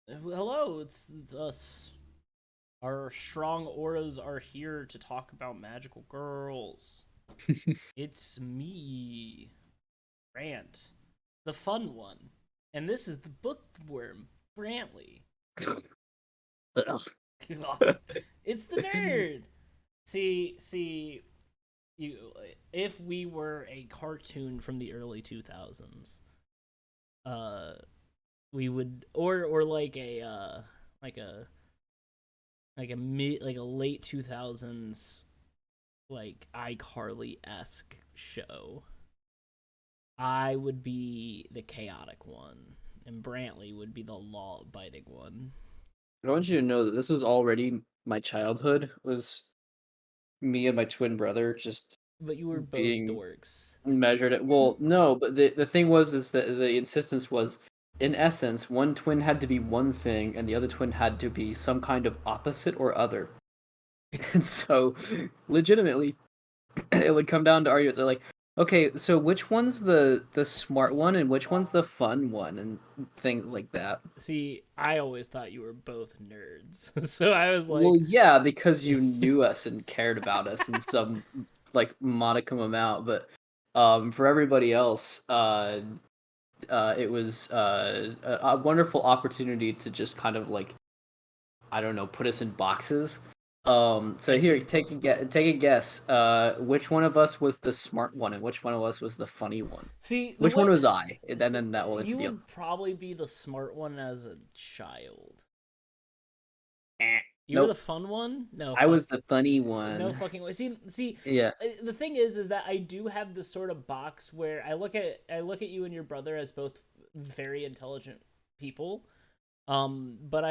Hello, it's us. Our strong auras are here to talk about magical girls. It's me, Grant, the fun one. And this is the bookworm, Brantley. It's the nerd. See, you. If we were a cartoon from the early 2000s, uh, we would, or like a like a late 2000s like iCarly esque show. I would be the chaotic one, and Brantley would be the law abiding one. I want you to know that this was already my childhood. Was me and my twin brother just But you were both being dorks. measured at well, no, but the thing was is that the insistence was in essence one twin had to be one thing and the other twin had to be some kind of opposite or other. And so legitimately it would come down to arguments. They're like, okay, so which one's the smart one and which one's the fun one and things like that. See, I always thought you were both nerds, so I was Well, like, yeah, because you knew us and cared about us in some like modicum amount, but for everybody else, it was a wonderful opportunity to just kind of like I don't know, put us in boxes. So I here, dig take both. a guess. Take a guess. Which one of us was the smart one, and which one of us was the funny one? See, the Which one way was I? And see, then that will answer you the other. would probably be the smart one as a child. You were the Nope, fun one? No, I fuck. was the funny No one. fucking way. See, Yeah. the thing is that I do have this sort of box where I look at you and your brother as both very intelligent people. But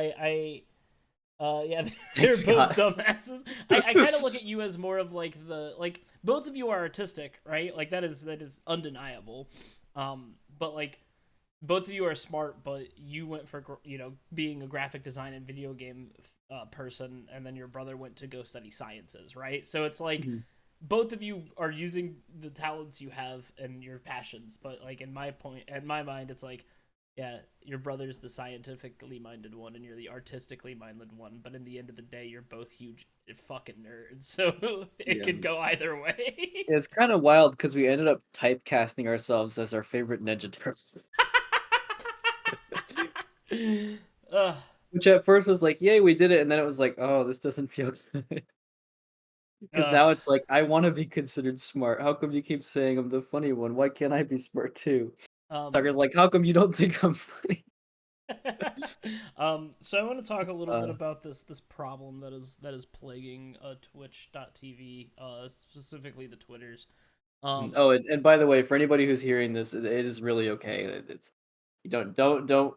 yeah, they're Thanks, both Scott. dumbasses. I kind of look at you as more of like both of you are artistic, right? Like that is undeniable. But like both of you are smart, but you went for being a graphic design and video game person, and then your brother went to go study sciences, right? So it's like Mhm. both of you are using the talents you have and your passions, but like in my mind, it's like, yeah, your brother's the scientifically minded one, and you're the artistically minded one. But in the end of the day, you're both huge fucking nerds, so it Yeah. could go either way. It's kind of wild because we ended up typecasting ourselves as our favorite Ninja Turtles. Ugh. Which at first was like, yay, we did it. And then it was like, oh, this doesn't feel good. Because Ugh. now it's like, I want to be considered smart. How come you keep saying I'm the funny one? Why can't I be smart too? Um, Tucker's like, how come you don't think I'm funny? so I want to talk a little bit Uh, about this problem that is plaguing Twitch.tv, specifically the Twitters. Um, oh, and by the way, for anybody who's hearing this, it is really okay. It's you don't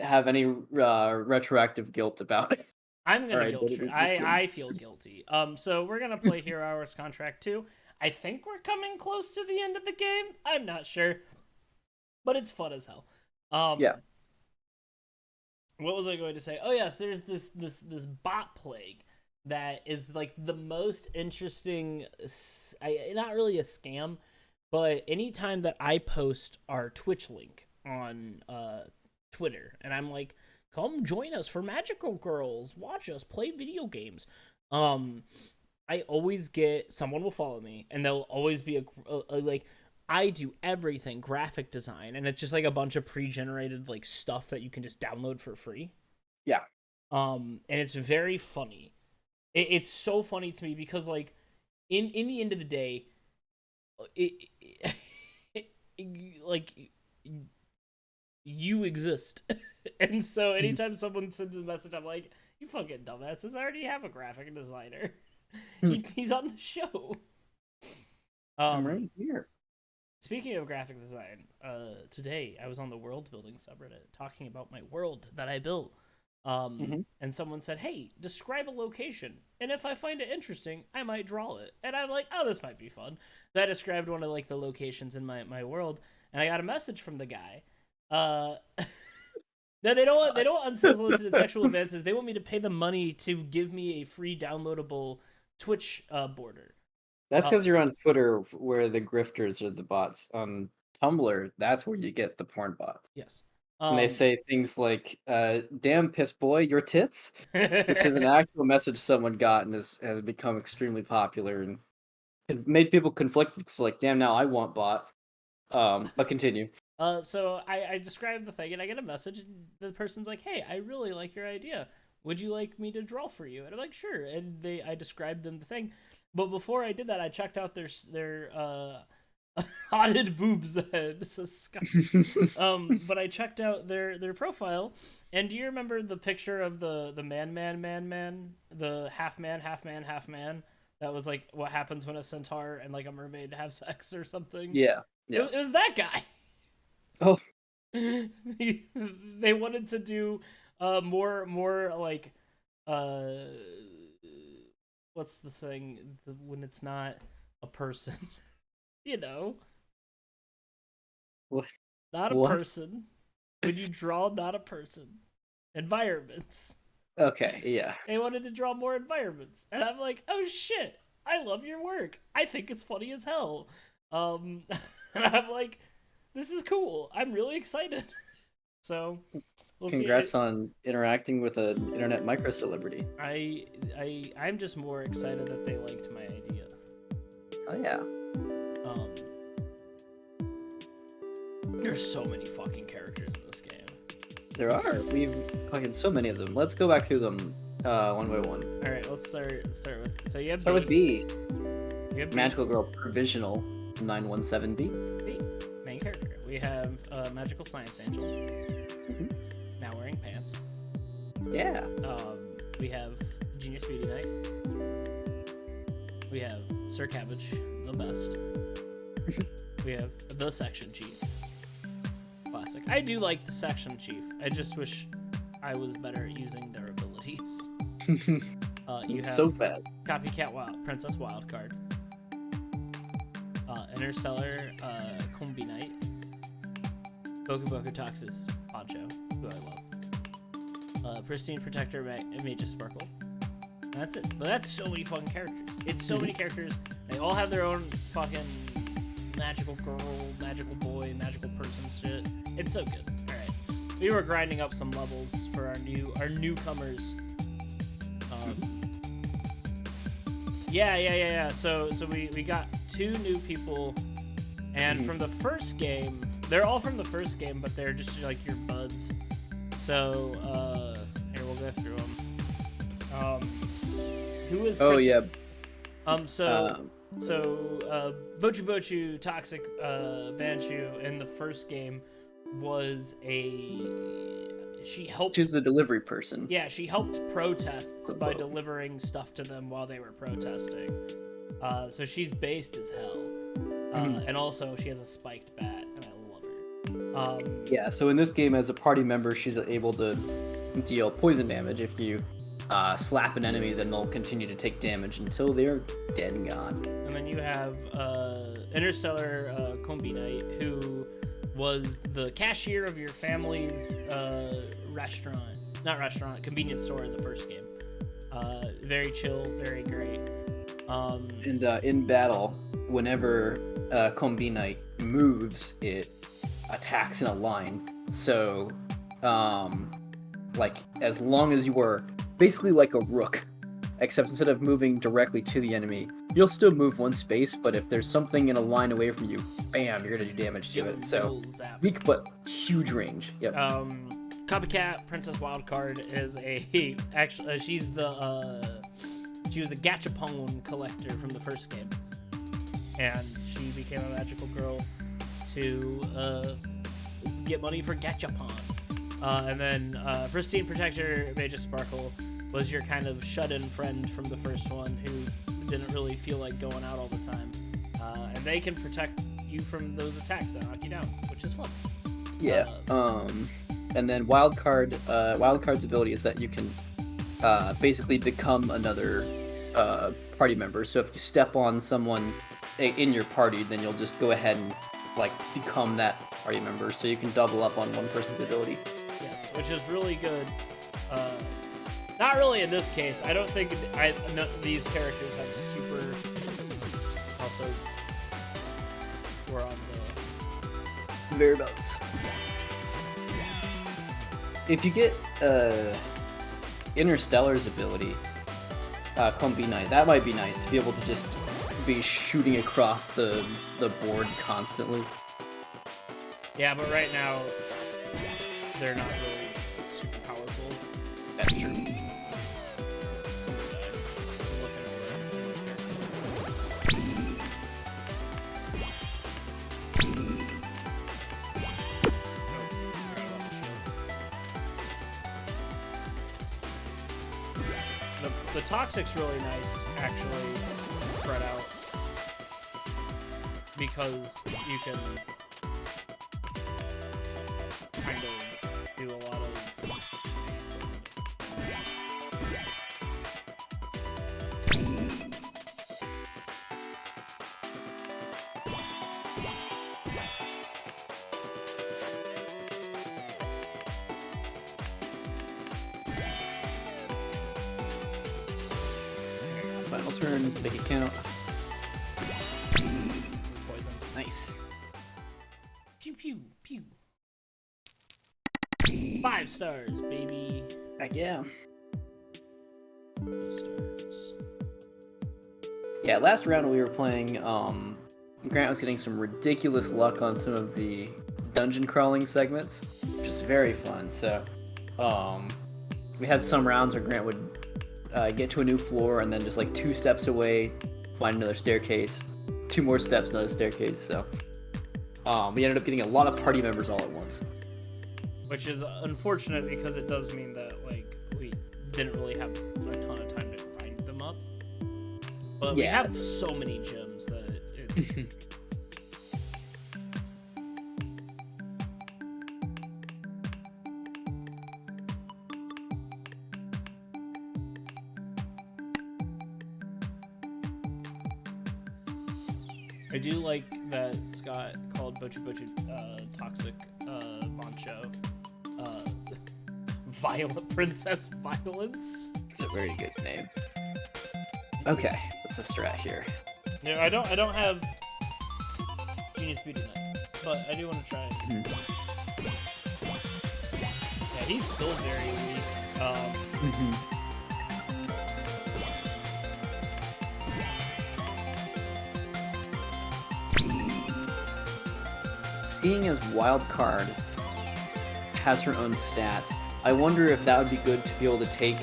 have any retroactive guilt about it. I'm Our gonna guilt identity trip. I system. I feel guilty. So we're gonna play Hero Hours Contract 2. I think we're coming close to the end of the game. I'm not sure, but it's fun as hell. Yeah. Um, what was I going to say? Oh yes, there's this bot plague that is like the most interesting. Not really a scam, but anytime that I post our Twitch link on Twitter, and I'm like, "Come join us for Magical Girls, watch us play video games," um, I always get someone will follow me, and there'll always be a like I do everything graphic design, and it's just like a bunch of pre-generated like stuff that you can just download for free. Yeah. And it's very funny. It's so funny to me because like in the end of the day, it, it like you exist, and so anytime someone sends a message, I'm like, you fucking dumbasses! I already have a graphic designer. He's on the show. I'm Um, right here. Speaking of graphic design, today I was on the world building subreddit talking about my world that I built. Hmm. And someone said, "Hey, describe a location, and if I find it interesting, I might draw it." And I'm like, "Oh, this might be fun." So I described one of like the locations in my world, and I got a message from the guy. Uh, no, Scott. they don't want unsolicited sexual advances. They want me to pay them money to give me a free downloadable Twitch border. That's Uh, because you're on Twitter where the grifters are the bots. On Tumblr, that's where you get the porn bots. yes. And they Um, say things like, "Damn, piss boy, your tits," which is an actual message someone got and has become extremely popular and it made people conflicted. So like, damn, now I want bots. But continue. so I describe the thing and I get a message and the person's like, "Hey, I really like your idea. Would you like me to draw for you?" And I'm like, "Sure." And I described them the thing, but before I did that, I checked out their hotted boobs. This is disgusting. But I checked out their profile, and do you remember the picture of the man, the half man, half man, half man? That was like what happens when a centaur and like a mermaid have sex or something. Yeah, yeah. It was that guy. Oh, They wanted to do more like uh what's the thing when it's not a person, you know, what? not a What? person. When you draw not a person, environments. Okay, yeah. They wanted to draw more environments, and I'm like, oh shit, I love your work. I think it's funny as hell. And I'm like, this is cool. I'm really excited. So we'll see. Congrats on interacting with an internet micro celebrity. I'm just more excited that they liked my idea. Oh yeah. Um, there's so many fucking characters in this game. There are. We've fucking so many of them. Let's go back through them one by one. All right, let's start with. So you have Start with B. You have Magical Girl Provisional 917B. B, main character. We have Magical Science Angel. Mhm. Now wearing pants. Yeah. We have Genius Beauty Knight. We have Sir Cabbage, the best. We have the Section Chief. Classic. I do like the Section Chief. I just wish I was better at using their abilities. You have so bad. Copycat Princess Wildcard. Interstellar Combi Knight. Boku Boku Toxis Poncho, who I love. Pristine Protector Magus Sparkle. And that's it. But that's so many fucking characters. It's so many characters. They all have their own fucking magical girl, magical boy, magical person shit. It's so good. Alright. We were grinding up some levels for our newcomers. Yeah. So we got 2 new people, and from the first game, they're all from the first game, but they're just like your buds. So here we'll go through them. Who is? Oh yeah. Bochu Bochu Toxic Banshee in the first game was She's the delivery person. Yeah, she helped protests by delivering stuff to them while they were protesting. So she's based as hell. And also she has a spiked bat, and I love her. Yeah, so in this game, as a party member, she's able to deal poison damage. If you slap an enemy, then they'll continue to take damage until they're dead and gone. And then you have Interstellar Combi Knight, who was the cashier of your family's convenience store in the first game. Very chill, very great. And in battle, whenever Combi Knight moves, it attacks in a line. So, like, as long as you are basically like a rook, except instead of moving directly to the enemy, you'll still move one space, but if there's something in a line away from you, bam, you're gonna do damage to it. So weak but huge range. Yep. Copycat Princess Wildcard is she was a gachapon collector from the first game, and she became a magical girl to get money for gachapon. And then Pristine Protector Magus Sparkle was your kind of shut-in friend from the first one who didn't really feel like going out all the time. And they can protect you from those attacks that knock you down, which is fun. Yeah. And then Wildcard's ability is that you can basically become another party member. So if you step on someone in your party, then you'll just go ahead and like become that party member. So you can double up on one person's ability. Yes, which is really good. Not really in this case. I don't think these characters have super. Also, we're on the Whereabouts. if you get Interstellar's ability, Combi Knight, that might be nice to be able to just be shooting across the board constantly. Yeah, but right now they're not really super powerful. That's true. The Toxic's really nice, actually, spread out. Because you can kind of do a lot of... Final turn, make it count. Poison. Nice. Pew pew pew. 5 stars, baby. Heck yeah. 5 stars. Yeah, last round we were playing, Grant was getting some ridiculous luck on some of the dungeon crawling segments, which is very fun. So, we had some rounds where Grant would get to a new floor and then just like 2 steps away, find another staircase, 2 more steps, another staircase. So, we ended up getting a lot of party members all at once. Which is unfortunate because it does mean that like we didn't really have a ton of time to grind them up. But we have so many gems that it I do like that Scott called Bochu Toxic Boncho Violent Princess Violence. It's a very good name. Okay, what's the strat here? No, I don't have Genius Beauty Knight, but I do want to try it. Yeah, he's still very weak. Seeing as Wildcard has her own stats, I wonder if that would be good to be able to take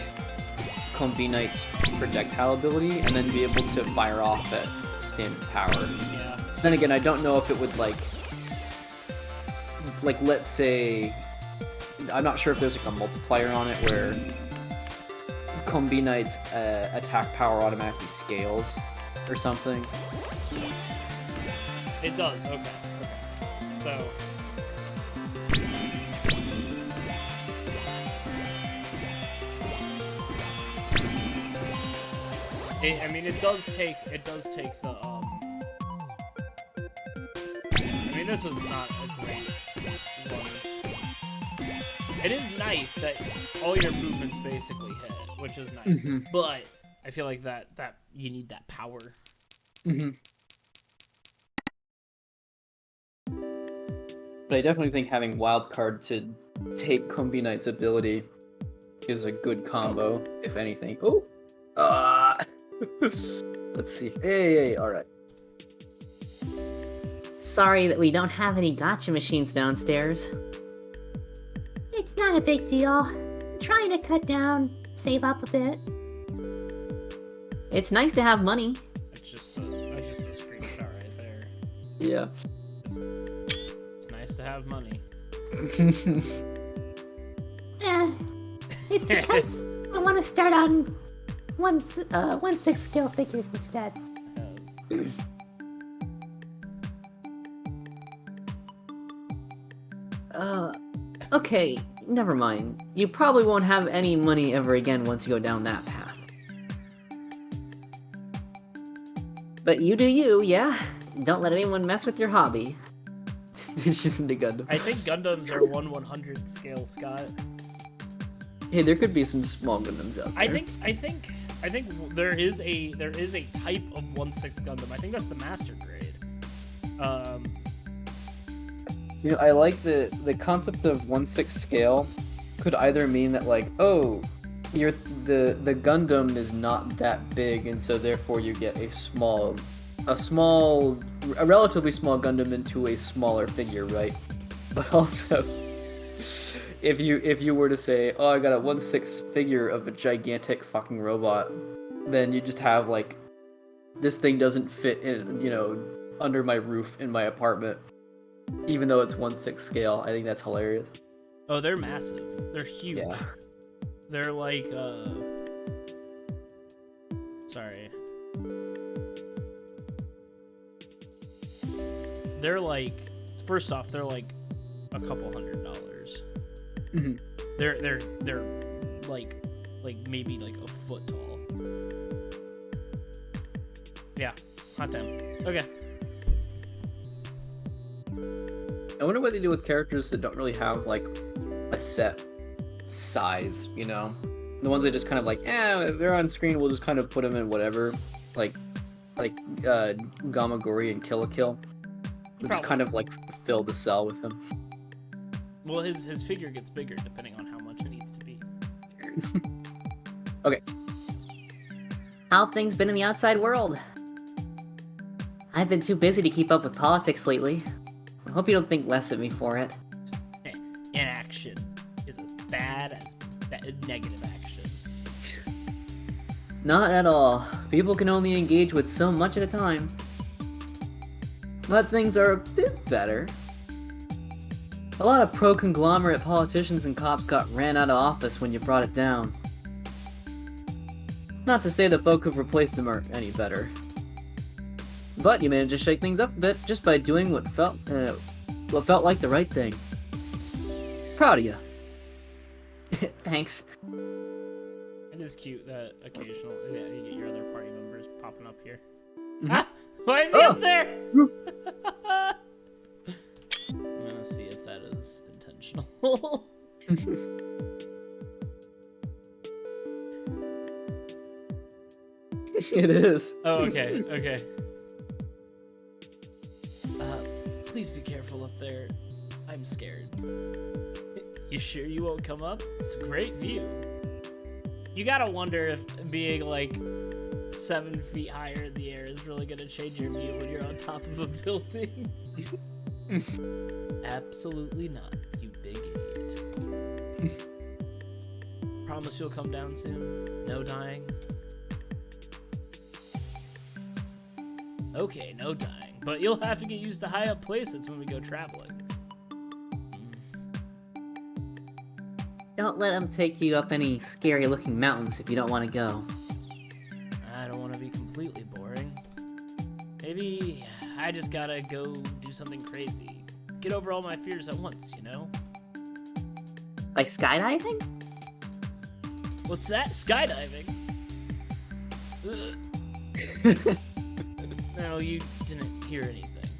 Combi Knight's projectile ability and then be able to fire off at standard power. Yeah. Then again, I don't know if it would like let's say, I'm not sure if there's like a multiplier on it where Combi Knight's attack power automatically scales or something. It does, okay. So I mean it does take the I mean this was not a great one. It is nice that all your movements basically hit, which is nice. But I feel like that you need that power. But I definitely think having Wildcard to take Combi Knight's ability is a good combo, if anything. Oh! Let's see. Hey, alright. Sorry that we don't have any gotcha machines downstairs. It's not a big deal. Trying to cut down, save up a bit. It's nice to have money. That's just a screenshot right there. Yeah. It's nice to have money. It's because I want to start on 1/6 skill figures instead. Okay, never mind. You probably won't have any money ever again once you go down that path. But you do you, yeah? Don't let anyone mess with your hobby. She's into Gundam. I think Gundams are 1/100 scale, Scott. Hey, there could be some small Gundams out there. I think there is a type of 1/6 Gundam. I think that's the master grade. You know, I like the concept of 1/6 scale could either mean that like, oh, the Gundam is not that big, and so therefore you get a relatively small Gundam into a smaller figure, right? But also, if you were to say, oh, I got a 1/6 figure of a gigantic fucking robot, then you just have like, this thing doesn't fit in, under my roof in my apartment, even though it's 1/6 scale. I think that's hilarious. Oh, they're massive. They're huge. Yeah. They're like, sorry. They're like, first off, they're like a couple $100. Mhm. They're like maybe like a foot tall. Yeah, hot damn. Okay. I wonder what they do with characters that don't really have like a set size, The ones that just kind of like, if they're on screen, we'll just kind of put them in whatever, like Gamagori and Kill la Kill. We'll just kind of like fill the cell with him. Well, his figure gets bigger depending on how much it needs to be. Okay. How have things been in the outside world? I've been too busy to keep up with politics lately. I hope you don't think less of me for it. Inaction is as bad as negative action. Not at all. People can only engage with so much at a time. But things are a bit better. A lot of pro-conglomerate politicians and cops got ran out of office when you brought it down. Not to say the folk who've replaced them are any better. But you managed to shake things up a bit just by doing what felt like the right thing. Proud of you. Thanks. It is cute that occasionally you get your other party members popping up here. Mhm. Ah! Why is he up there? I'm gonna see if that is intentional. It is. Oh, okay, okay. Please be careful up there. I'm scared. You sure you won't come up? It's a great view. You gotta wonder if being like 7 feet higher in the air is really gonna change your view when you're on top of a building. Absolutely not, you big idiot. Promise you'll come down soon? No dying? Okay, no dying. But you'll have to get used to high up places when we go traveling. Don't let them take you up any scary looking mountains if you don't want to go. I don't want to be completely boring. Maybe I just gotta go do something crazy. Get over all my fears at once, Like skydiving? What's that? Skydiving? No, you didn't hear anything.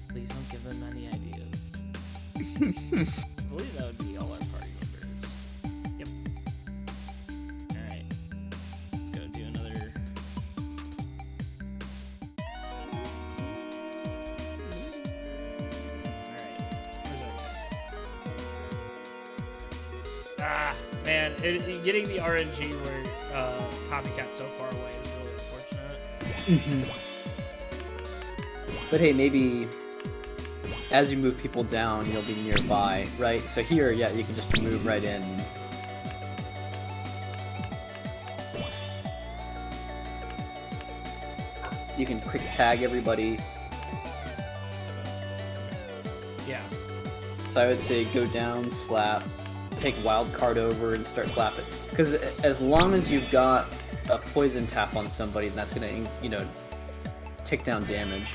Please don't give them any ideas. I believe that would be all our party members. Yep. Alright. Let's go do another... Alright. Man, getting the RNG where Copycat's so far away is really unfortunate. But hey, maybe as you move people down, you'll be nearby, right? So here, yeah, you can just move right in. You can quick tag everybody. Yeah. So I would say go down, slap, take wild card over, and start slapping. Because as long as you've got a poison tap on somebody, then that's gonna, tick down damage.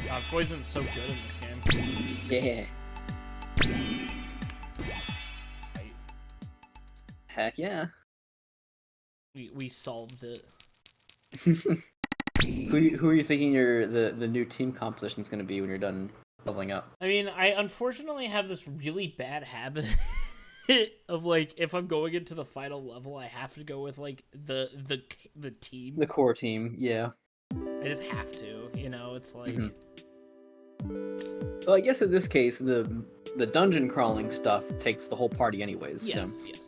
God, poison's so good in this game. Yeah. Right. Heck yeah. We solved it. Who are you thinking the new team composition is going to be when you're done leveling up? I mean, I unfortunately have this really bad habit of like, if I'm going into the final level, I have to go with like the team. The core team, yeah. I just have to, it's like Well, I guess in this case, the dungeon crawling stuff takes the whole party anyways. Yes, So. yes.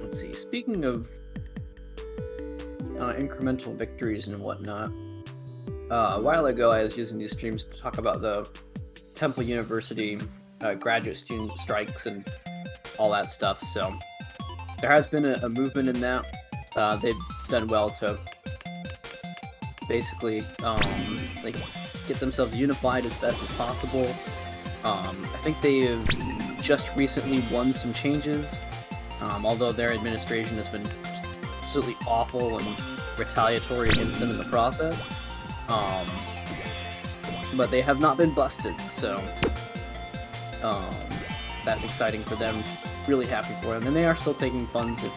Let's see. Speaking of incremental victories and whatnot, a while ago I was using these streams to talk about the Temple University graduate student strikes and all that stuff. So there has been a movement in that. They've done well to basically like get themselves unified as best as possible. I think they've just recently won some changes, although their administration has been absolutely awful and retaliatory against them in the process. But they have not been busted, so that's exciting for them. Really happy for them, and they are still taking funds if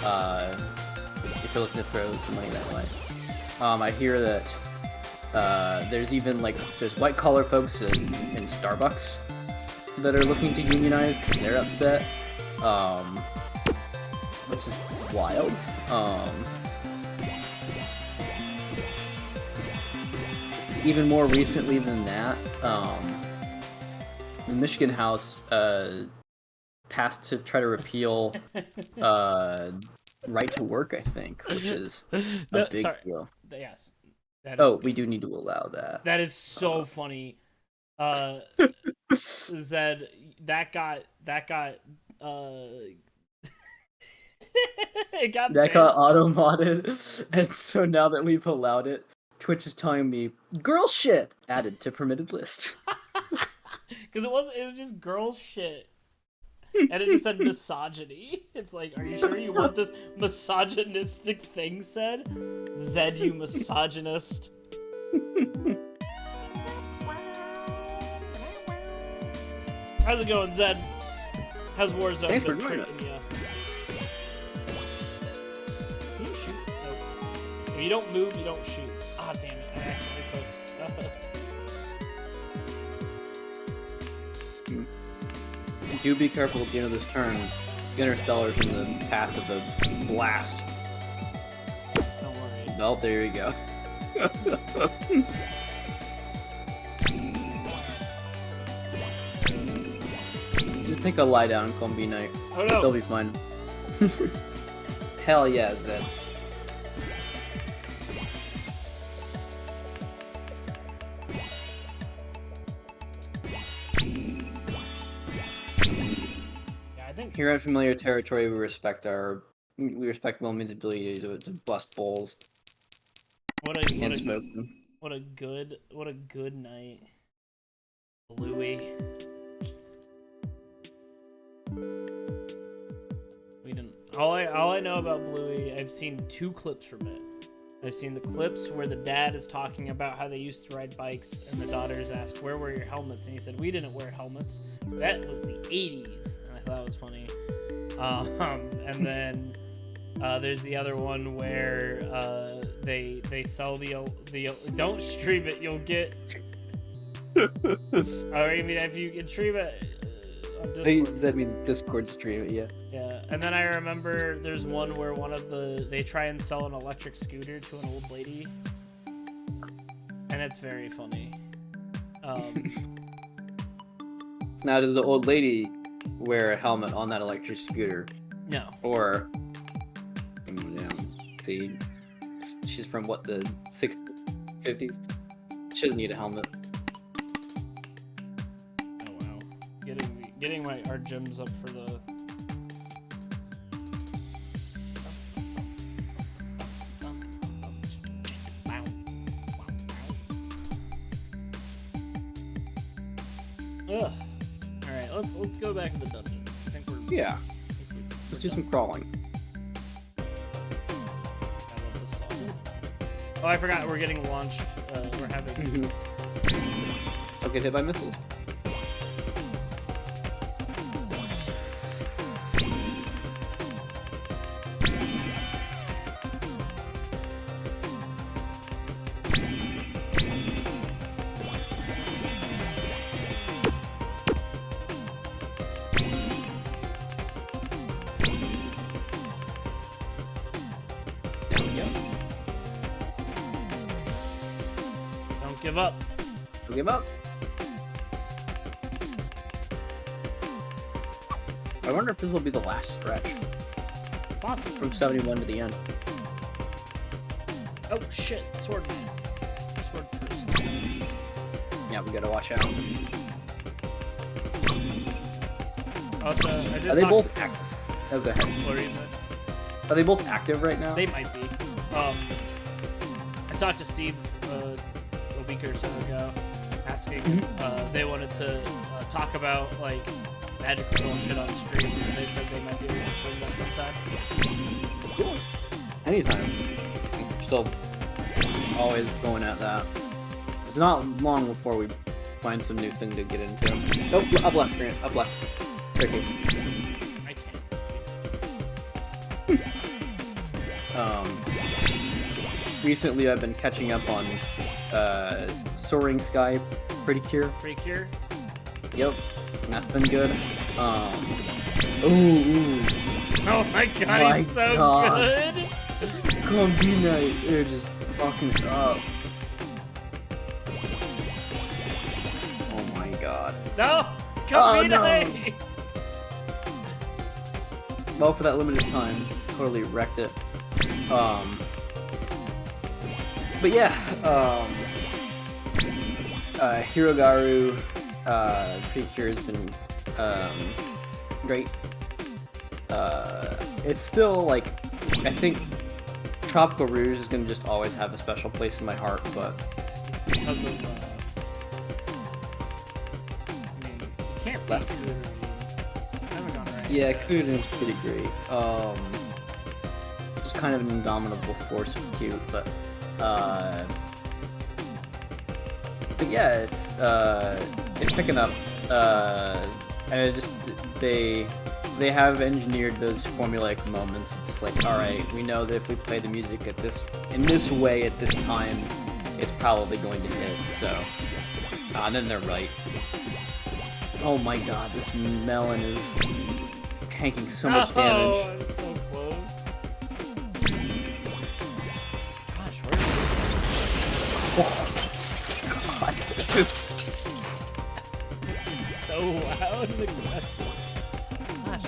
they're looking to throw some money that way. I hear that there's even there's white collar folks in Starbucks that are looking to unionize because they're upset, which is wild. Even more recently than that, the Michigan House passed to try to repeal right to work, I think, which is a big deal. Yes. We do need to allow that. That is so funny. Zed, that got it got that got auto-modded, and so now that we've allowed it, Twitch is telling me girl shit added to permitted list. Because it was just girl shit. And it just said misogyny. It's like, are you sure you want this misogynistic thing said? Zed, you misogynist. How's it going, Zed? How's Warzone Thanks for been joining treating you? Can you shoot? Nope. If you don't move, you don't shoot. Ah, damn it. I accidentally took. Do be careful at the end of this turn. Interstellar's in the path of the blast. Don't worry. Well, there you go. Just take a lie down, Combi Knight. Oh no! They'll be fine. Hell yeah, Zed. Here at Familiar Territory, we respect Wilman's ability to bust bowls and smoke them. What a good night, Bluey. We didn't. All I know about Bluey, I've seen 2 clips from it. I've seen the clips where the dad is talking about how they used to ride bikes, and the daughters asked, "Where were your helmets?" And he said, "We didn't wear helmets. That was the '80s." And I thought that was funny. And then there's the other one where they sell the don't stream it, you'll get. I mean, if you can stream it on Discord. That means Discord stream it, yeah. Yeah, and then I remember there's one where they try and sell an electric scooter to an old lady, and it's very funny. Now, does the old lady wear a helmet on that electric scooter? No. Or, see, she's from what, the 60s, 50s? She doesn't need a helmet. Oh wow, getting our gyms up for the. Ugh. Alright, let's go back to the dungeon. I think we're Let's do some crawling. I love this song. Oh, I forgot we're getting launched. We're having. I'll get hit by missiles. There we go. Don't give up. Don't give up. I wonder if this will be the last stretch Possible. from 71 to the end. Oh shit, sword man. Sword person. Yeah, we gotta watch out. Also, I did Are they talk both active? Oh, go ahead. What were you saying? Are they both active right now? They might be. I talked to Steve a week or so ago, asking they wanted to talk about like magical shit on stream. And they said they might be able to film that sometime. Cool. Anytime. We're still always going at that. It's not long before we find some new thing to get into. Oh, up left, Grant. Up left. Staircase. I can't. Recently I've been catching up on Soaring Sky Pretty Cure. Pretty cure. Yep. And that's been good. Ooh. Oh my god, My he's so God. good! Combinate. They're just fucking up. Oh my god. No! Oh, Combine! Well, for that limited time, totally wrecked it. But yeah, Hirogaru Precure has been great. It's still like, I think Tropical Rouge is gonna just always have a special place in my heart, but Because of, I mean, you can't beat Left. Kudo. I haven't gone right. yeah, Kuden's pretty great. Just kind of an indomitable force of cute, but yeah, it's picking up, and it just they have engineered those formulaic moments. It's just like, all right, we know that if we play the music in this way at this time, it's probably going to hit. So, and then they're right. Oh my god, this melon is tanking so much damage. Oh, I'm so close. Gosh, where is Oh god, this this? So loud and aggressive. Gosh.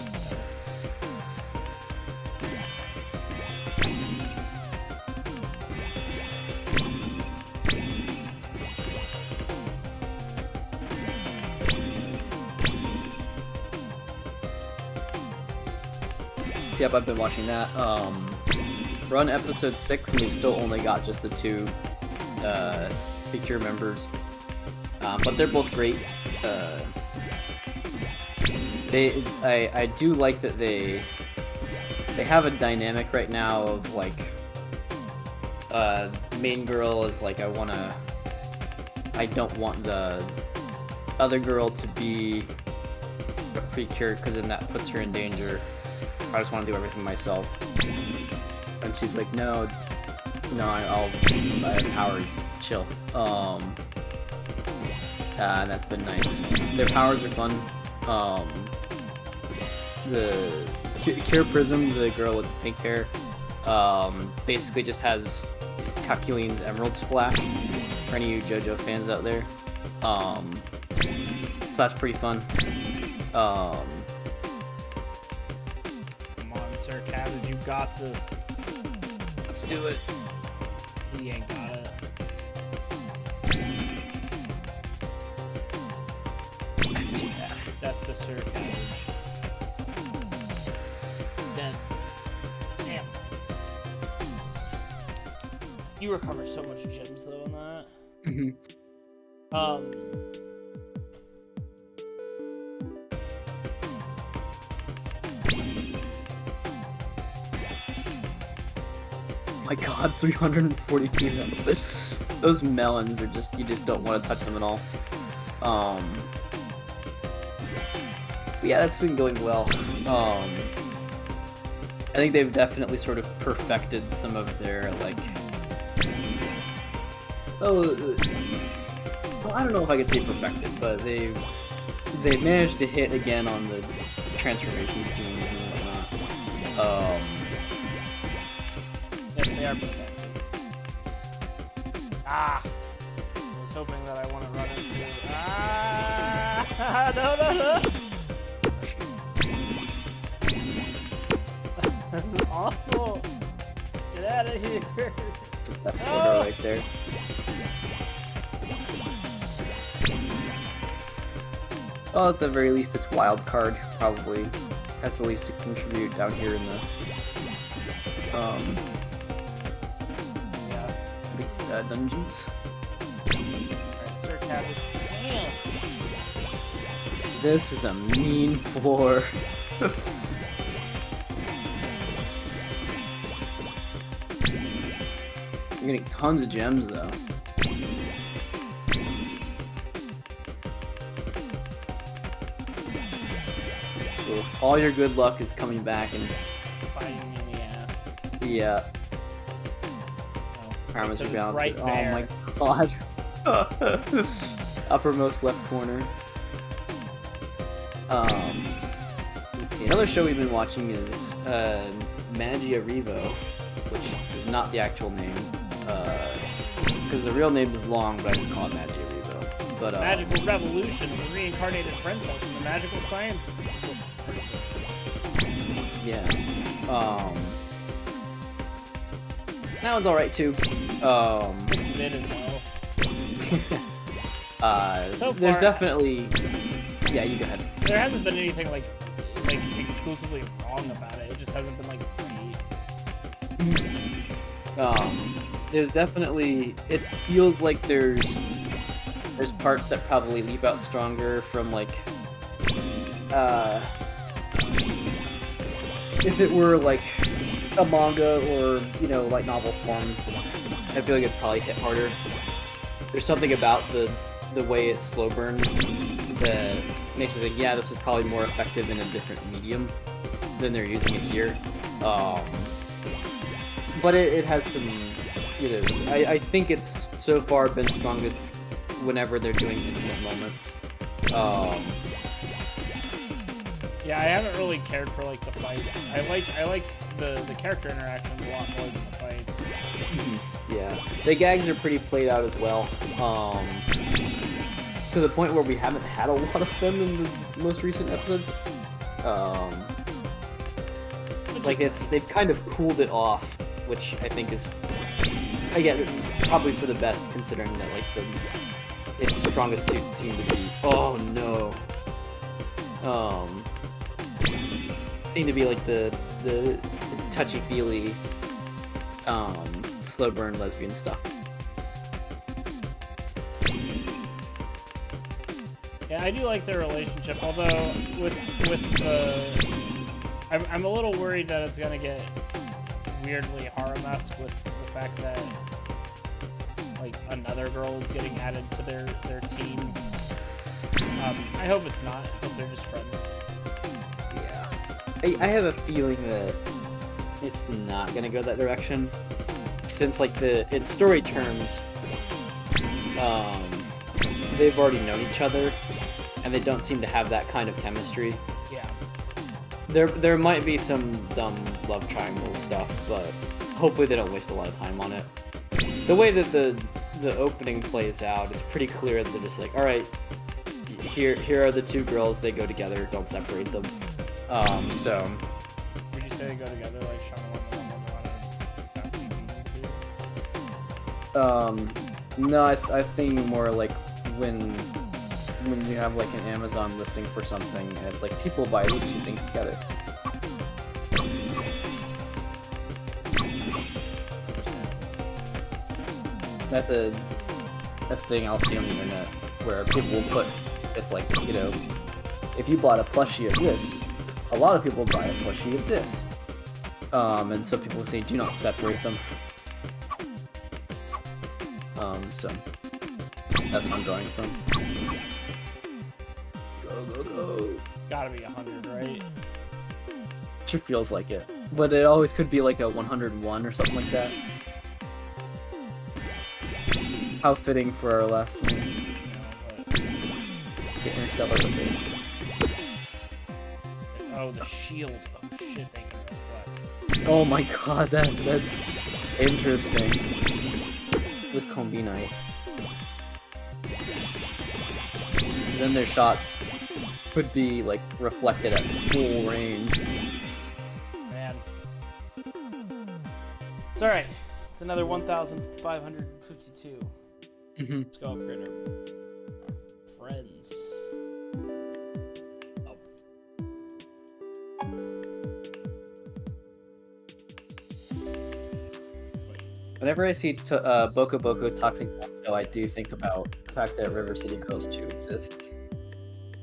Yep, I've been watching that. We're on episode 6 and we've still only got just the 2 Precure members. But they're both great. I do like that they have a dynamic right now of like main girl is like, I don't want the other girl to be a Precure because then that puts her in danger. I just want to do everything myself. And she's like, no, I have powers, chill. And that's been nice. Their powers are fun. The Cure Prism, the girl with the pink hair, basically just has Kakulin's Emerald Splash, for any of you JoJo fans out there. So that's pretty fun. Come on, Sir Cabbage, you got this. Let's do it. He ain't got it. Death to Sir Cabbage. Dead. Damn. You recover so much gems though in that. My god, 342 melons. Those melons are just, you just don't want to touch them at all. But yeah, that's been going well. I think they've definitely sort of perfected some of their, like, well, I don't know if I could say perfected, but they managed to hit again on the transformation scenes and whatnot. Yes, they are perfect. Ah! I was hoping that I want to run into. Ah! No, no, no! This is awful! Get out of here! That No! order right there. Well, at the very least, it's wild card probably has the least to contribute down here in the dungeons. Alright, Sir Cabbage. Damn! This is a mean floor. You're getting tons of gems though. So all your good luck is coming back and Biting me in the ass. yeah. Oh, Armors are because it's balanced. right Oh there. my god. Uppermost left corner. Let's see. Another show we've been watching is Magia Revo, which is not the actual name. Because the real name is long, but I just call it Magia Revo. But Magical Revolution of the Reincarnated Princess and the Magical Science. yeah. That was alright too. It's mid as hell. So There's far- definitely. Yeah, you go ahead. There hasn't been anything like exclusively wrong about it. It just hasn't been like great. There's definitely. It feels like there's parts that probably leap out stronger from like. If it were like a manga or light novel form, I feel like it'd probably hit harder. There's something about the way it slow burns that makes me think, yeah, this is probably more effective in a different medium than they're using it here. But it has some, I think it's so far been strongest whenever they're doing intimate moments. Yeah, I haven't really cared for like the fights. I like the character interactions a lot more than the fights. Yeah, the gags are pretty played out as well. To the point where we haven't had a lot of them in the most recent episodes. They've kind of cooled it off, which I think is, again, probably for the best considering that like its strongest suits seem to be. Oh no. Seem to be like the touchy-feely, slow burn lesbian stuff. Yeah, I do like their relationship, although with the... I'm a little worried that it's gonna get weirdly harem-esque with the fact that like another girl is getting added to their team. I hope it's not. I hope they're just friends. Yeah. I have a feeling that it's not gonna go that direction, since like in story terms, they've already known each other, and they don't seem to have that kind of chemistry. Yeah. There might be some dumb love triangle stuff, but hopefully they don't waste a lot of time on it. The way that the opening plays out, it's pretty clear that they're just like, all right, here are the two girls, they go together, don't separate them. So. Would you say they go together like Shaman No, I think more like when you have like an Amazon listing for something and it's like people buy these two things together. That's a thing I'll see on the internet where people will put, it's like, if you bought a plushie of this, a lot of people buy a plushie of this. And so people say, do not separate them. So that's what I'm drawing from. Go. Gotta be 100, right? Sure feels like it. But it always could be like a 101 or something like that. How fitting for our last one. But... Get Interstellar with it. Oh, the shield. Oh shit, they can reflect. Oh my god, that's interesting. With Combinite. Then their shots could be like reflected at full range. Man. It's alright. It's another 1,552. Let's go upgrade our friends. Oh. Whenever I see Boko Boko Toxic Taco, I do think about the fact that River City Girls 2 exists.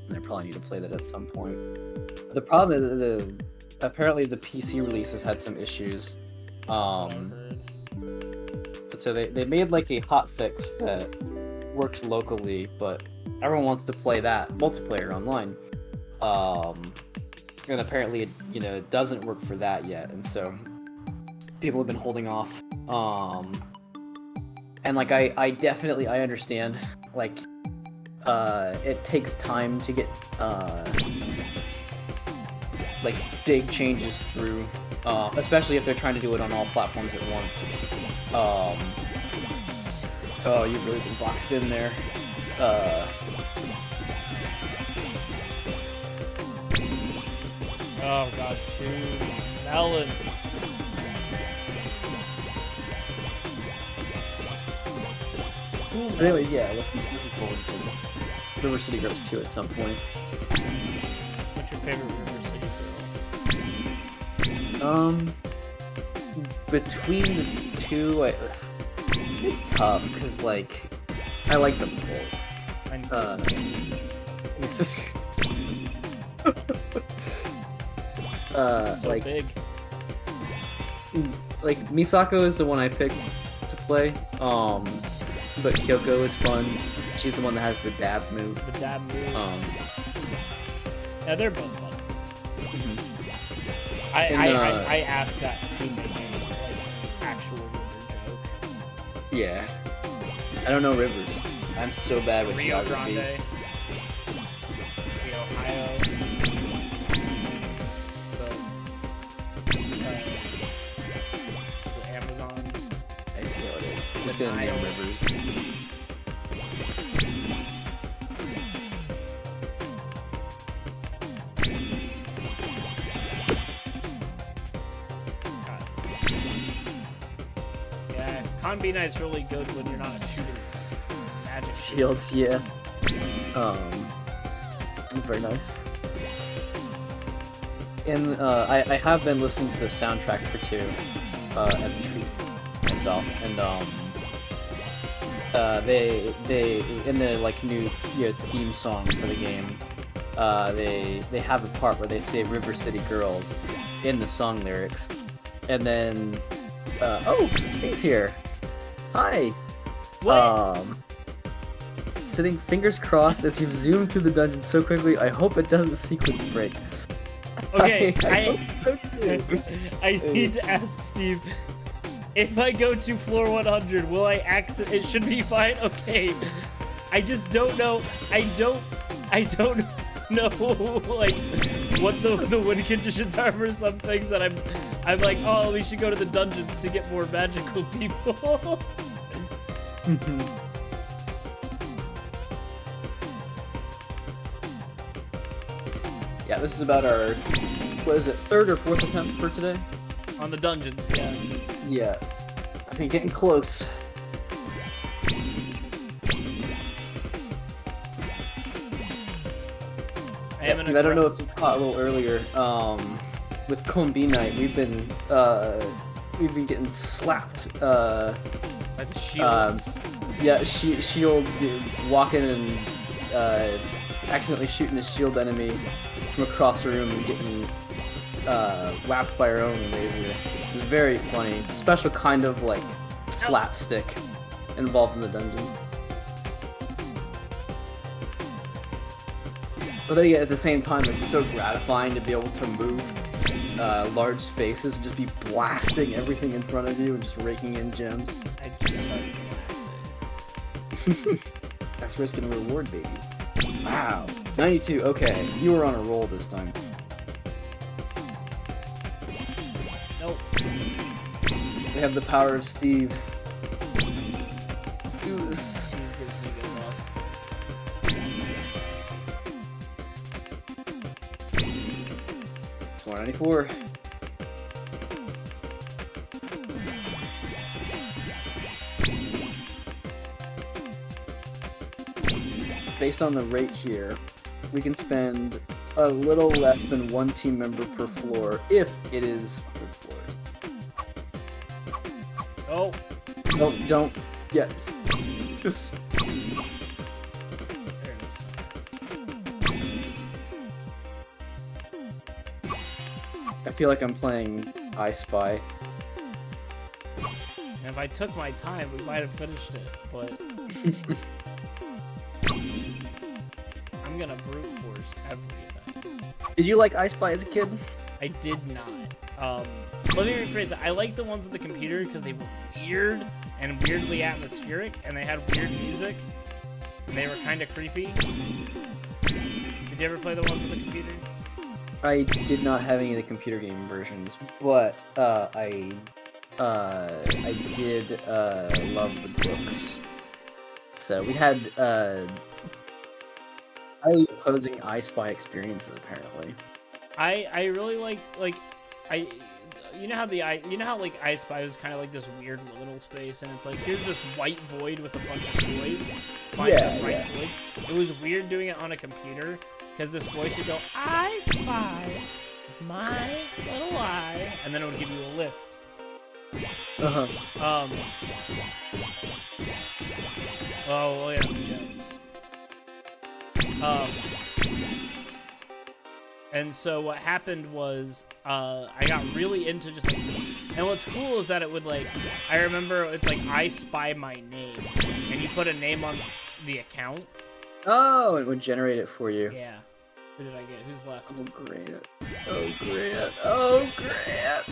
And I probably need to play that at some point. But the problem is apparently the PC releases had some issues. So they made like a hotfix that works locally, but everyone wants to play that multiplayer online. And apparently it doesn't work for that yet, and so people have been holding off. And like I definitely understand, like it takes time to get like big changes through, especially if they're trying to do it on all platforms at once. Oh, you've really been boxed in there. Oh god, Stu. Melon. But anyways, yeah, looking forward to River City Girls 2 at some point. What's your favorite River City girl? Between the two, it's tough, because, like, I like them both. It's just... so like, big. Like, Misako is the one I picked to play, but Kyoko is fun. She's the one that has the dab move. The dab move. Yeah, they're both fun. I asked that teammate like actual River joke. Yeah. I don't know Rivers. I'm so bad with Rio geography. Grande. The Ohio. The Amazon. I see how it is. Just gonna name Rivers. Conby Knight's really good when you're not shooting magic shields. Yeah. Very nice. And I have been listening to the soundtrack for 2 as a treat myself, and they in the like new theme song for the game, they have a part where they say River City Girls in the song lyrics, and then oh, Steve's here. Hi. What? Sitting fingers crossed as you've zoomed through the dungeon so quickly. I hope it doesn't sequence break. Okay, I need to ask Steve. If I go to floor 100, will I accident? It should be fine. Okay. I just don't know. I don't know like what the win conditions are for some things that I'm like, oh, we should go to the dungeons to get more magical people. Yeah, this is about our, what is it, 3rd or 4th attempt for today? On the dungeons, yeah. Yeah. I think getting close. Yeah, Steve, I don't know if you caught a little earlier, with Combinite, we've been getting slapped, by the shields. Yeah, shield walking and accidentally shooting a shield enemy from across the room and getting whacked by our own laser. It's very funny. It's a special kind of like slapstick involved in the dungeon. But then at the same time, it's so gratifying to be able to move large spaces and just be blasting everything in front of you and just raking in gems. I just started blasting. That's risk and reward, baby. Wow. 92. Okay, you were on a roll this time. Nope. We have the power of Steve. Let's do this. 494. Based on the rate here, we can spend a little less than one team member per floor if it is 100 floors. Oh. No, don't. Yes. There it is. I feel like I'm playing I Spy. And if I took my time, we might have finished it, but I'm gonna brute force everything. Did you like I Spy as a kid? I did not. Let me rephrase it. I like the ones on the computer because they were weird and weirdly atmospheric, and they had weird music, and they were kind of creepy. Did you ever play the ones on the computer? I did not have any of the computer game versions, but I did love the books. So we had highly opposing I Spy experiences apparently. I really like you know how like I Spy was kind of like this weird liminal space, and it's like here's this white void with a bunch of voids. Find the right void. It was weird doing it on a computer because this voice would go I spy my little eye, and then it would give you a list. Oh yeah, gems. And so what happened was, I got really into just like, and what's cool is that it would like, I remember it's like, I spy my name, and you put a name on the account. Oh, it would generate it for you. Yeah. Who did I get? Who's left? Oh, Grant. Oh, Grant. Oh, Grant.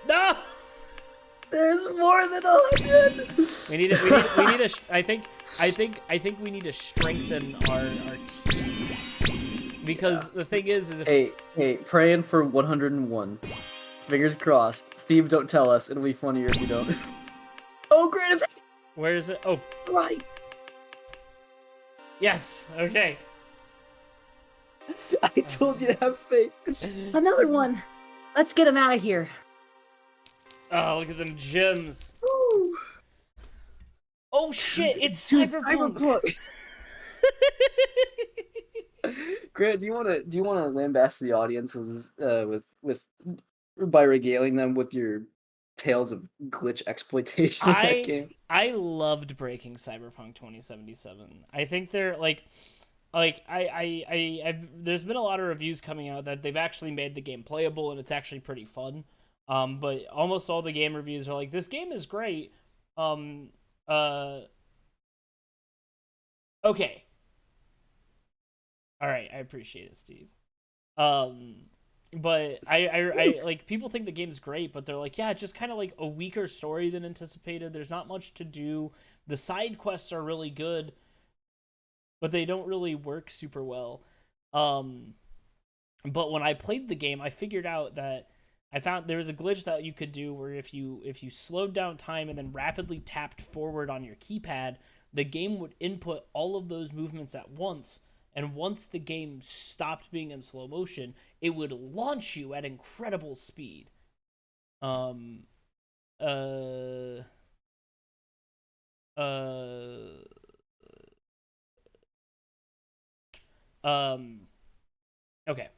No! There's more than 100. I think we need to strengthen our team. Because the thing is if... Hey, praying for 101. Fingers crossed. Steve, don't tell us. It'll be funnier if you don't. Oh, Grant is right. Where is it? Oh. Right. Yes. Okay. I told you to have faith. Another one. Let's get him out of here. Oh, look at them gems. Woo. Oh shit! It's Cyberpunk. Grant, do you want to lambast the audience by regaling them with your tales of glitch exploitation of that game? I loved breaking Cyberpunk 2077. I think they're like there's been a lot of reviews coming out that they've actually made the game playable and it's actually pretty fun. But almost all the game reviews are like, this game is great. Okay. All right, I appreciate it, Steve. But I like, people think the game's great, but they're like, yeah, it's just kind of like a weaker story than anticipated. There's not much to do. The side quests are really good, but they don't really work super well. But when I played the game, I figured out that I found there was a glitch that you could do where if you slowed down time and then rapidly tapped forward on your keypad, the game would input all of those movements at once. And once the game stopped being in slow motion, it would launch you at incredible speed. Okay,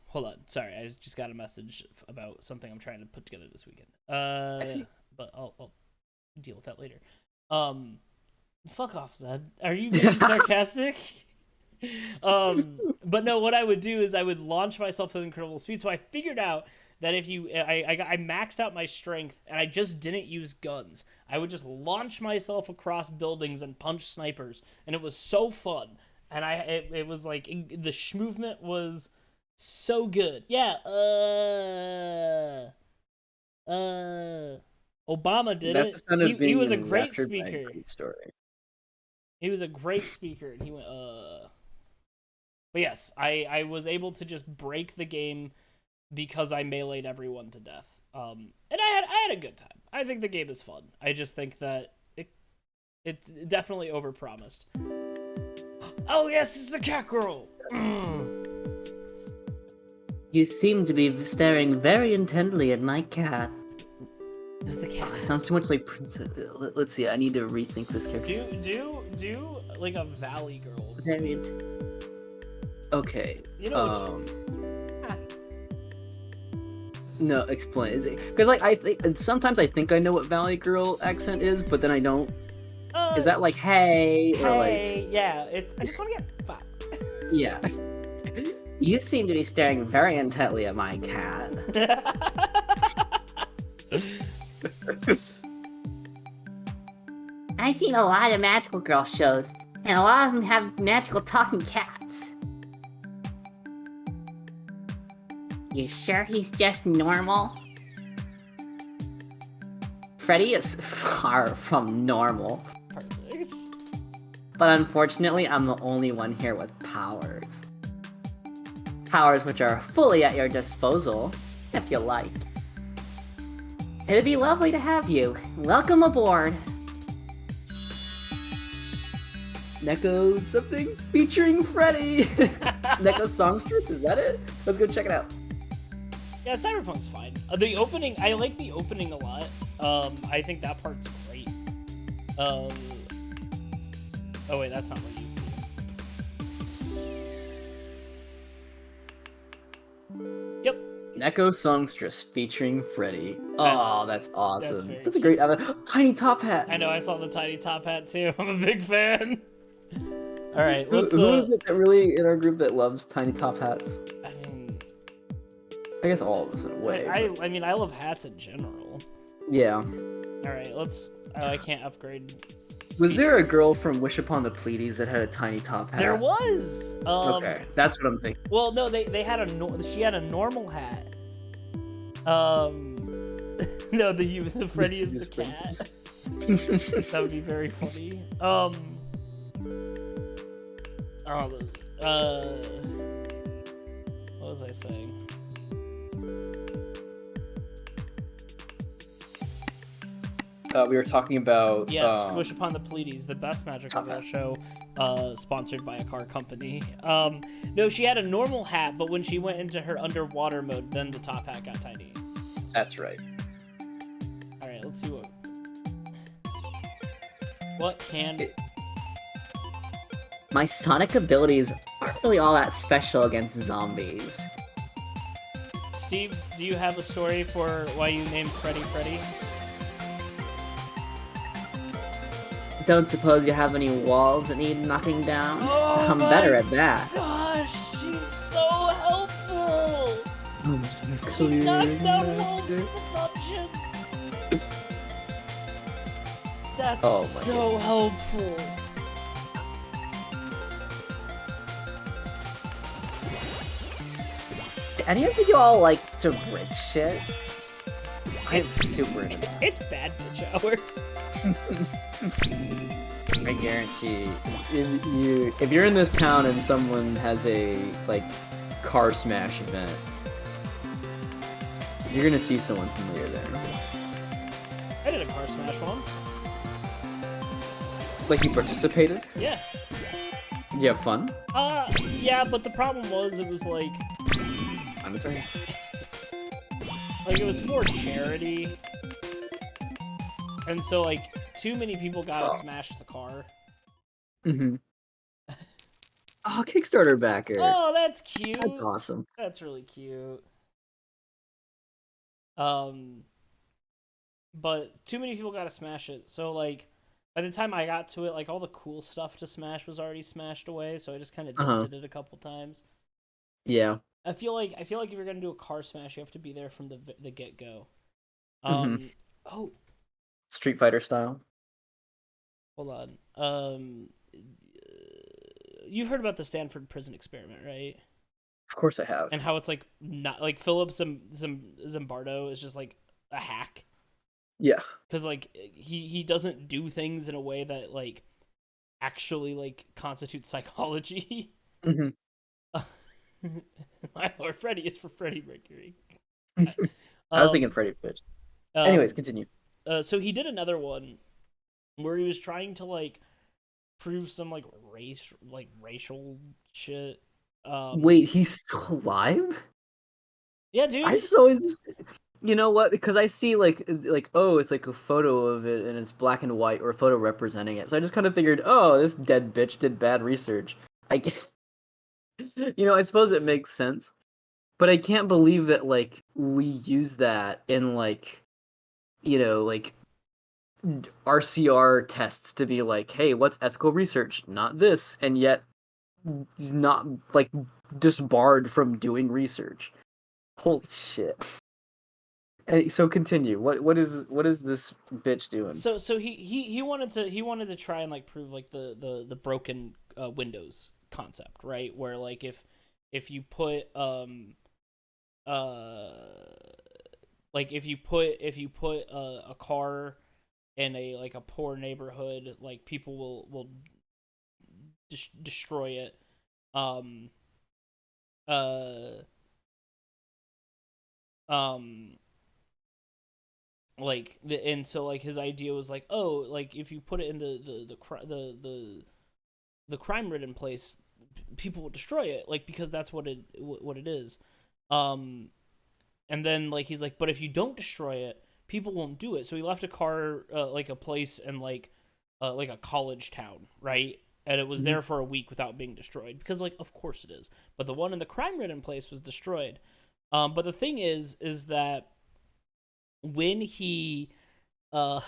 hold on. Sorry, I just got a message about something I'm trying to put together this weekend. I see. But I'll deal with that later. Fuck off, Zed. Are you being sarcastic? But no, what I would do is I would launch myself at incredible speed. So I figured out that if I maxed out my strength and I just didn't use guns. I would just launch myself across buildings and punch snipers, and it was so fun. And it was like the movement was so good. Yeah. Obama did That's it. the sound of He was a being great enraptured by a speaker. great story. He was a great speaker, and he went, But yes, I was able to just break the game because I meleeed everyone to death. And I had a good time. I think the game is fun. I just think that it's definitely overpromised. Oh yes, it's the cat girl. You seem to be staring very intently at my cat. Does the cat? It sounds too much like Princess. Let's see. I need to rethink this character. Do like a valley girl. Very. Okay. You know. No, explain. Is it because like I think sometimes I think I know what Valley Girl accent is, but then I don't. Is that like hey or hey, yeah? It's I just want to get fucked. Yeah. You seem to be staring very intently at my cat. I've seen a lot of magical girl shows, and a lot of them have magical talking cats. You sure he's just normal? Freddy is far from normal. Perfect. But unfortunately, I'm the only one here with powers. Powers which are fully at your disposal, if you like. It'd be lovely to have you. Welcome aboard. Neko something featuring Freddy. Neko Songstress, is that it? Let's go check it out. Yeah, Cyberpunk's fine. The opening, I like the opening a lot. I think that part's great. Oh wait, that's not what you see. Yep. Neko Songstress featuring Freddy. Oh, that's awesome. That's a cute. great tiny top hat. I know, I saw the tiny top hat too. I'm a big fan. All right, Who let's. is it that really in our group that loves tiny top hats? I mean, I guess all of us in a way. I mean, I love hats in general. Yeah. All right, let's. Oh, I can't upgrade. Was there a girl from Wish Upon the Pleiades that had a tiny top hat? There was. Okay, that's what I'm thinking. Well, no, they had she had a normal hat. No, the Freddy is the cat. That would be very funny. What was I saying? We were talking about Yes, Wish Upon the Pleiades, the best magical girl show, sponsored by a car company. No, she had a normal hat, but when she went into her underwater mode, then the top hat got tiny. That's right. All right, let's see what can. My sonic abilities aren't really all that special against zombies. Steve, do you have a story for why you named Freddy Freddy? Don't suppose you have any walls that need knocking down? Oh I'm better at that. Gosh, she's so helpful! She knocks down walls in the dungeon! That's so helpful. Do any of you all like to bridge shit? I'm super into that. It's bad bitch hour. I guarantee, if you're in this town and someone has a like car smash event, you're gonna see someone familiar there. I did a car smash once. Like you participated? Yeah. Did you have fun? Yeah, but the problem was it was like I'm a turn. like it was for charity. And so like too many people got to smash the car. Mm-hmm. Oh, Kickstarter backer. Oh, that's cute. That's awesome. That's really cute. But too many people got to smash it. So like by the time I got to it, like all the cool stuff to smash was already smashed away, so I just kind of dented it a couple times. Yeah. I feel like if you're going to do a car smash, you have to be there from the get-go. Oh, Street Fighter style. hold on. You've heard about the Stanford prison experiment, right? Of course I have. And how it's like not like Philip Zimbardo is just like a hack. Yeah. Because like he doesn't do things in a way that like actually like constitutes psychology. Hmm. My Lord, Freddy is for Freddie Mercury. I was thinking Um, Freddy Fish. Anyways, um, continue. so he did another one where he was trying to like prove some like racial shit. Wait, he's still alive? Yeah, I dude. just always, you know what? Because I see like oh, it's like a photo of it and it's black and white or a photo representing it. So I just kind of figured, oh, this dead bitch did bad research. I suppose it makes sense, but I can't believe that like we use that in like like RCR tests to be like, hey, what's ethical research? Not this, and yet he's not like disbarred from doing research. Holy shit. So continue. What is this bitch doing? So he wanted to try and like prove like the broken windows concept, right? Where like if you put uh like if you put a car in a like a poor neighborhood, like people will destroy it. Um uh um and so like his idea was like, oh, like if you put it in the crime ridden place, people will destroy it, like because that's what it is. um and then like he's like, but if you don't destroy it, people won't do it. So he left a car like a place in like a college town, right? And it was Mhm. there for a week without being destroyed because like of course it is. But the one in the crime ridden place was destroyed. But the thing is that when he uh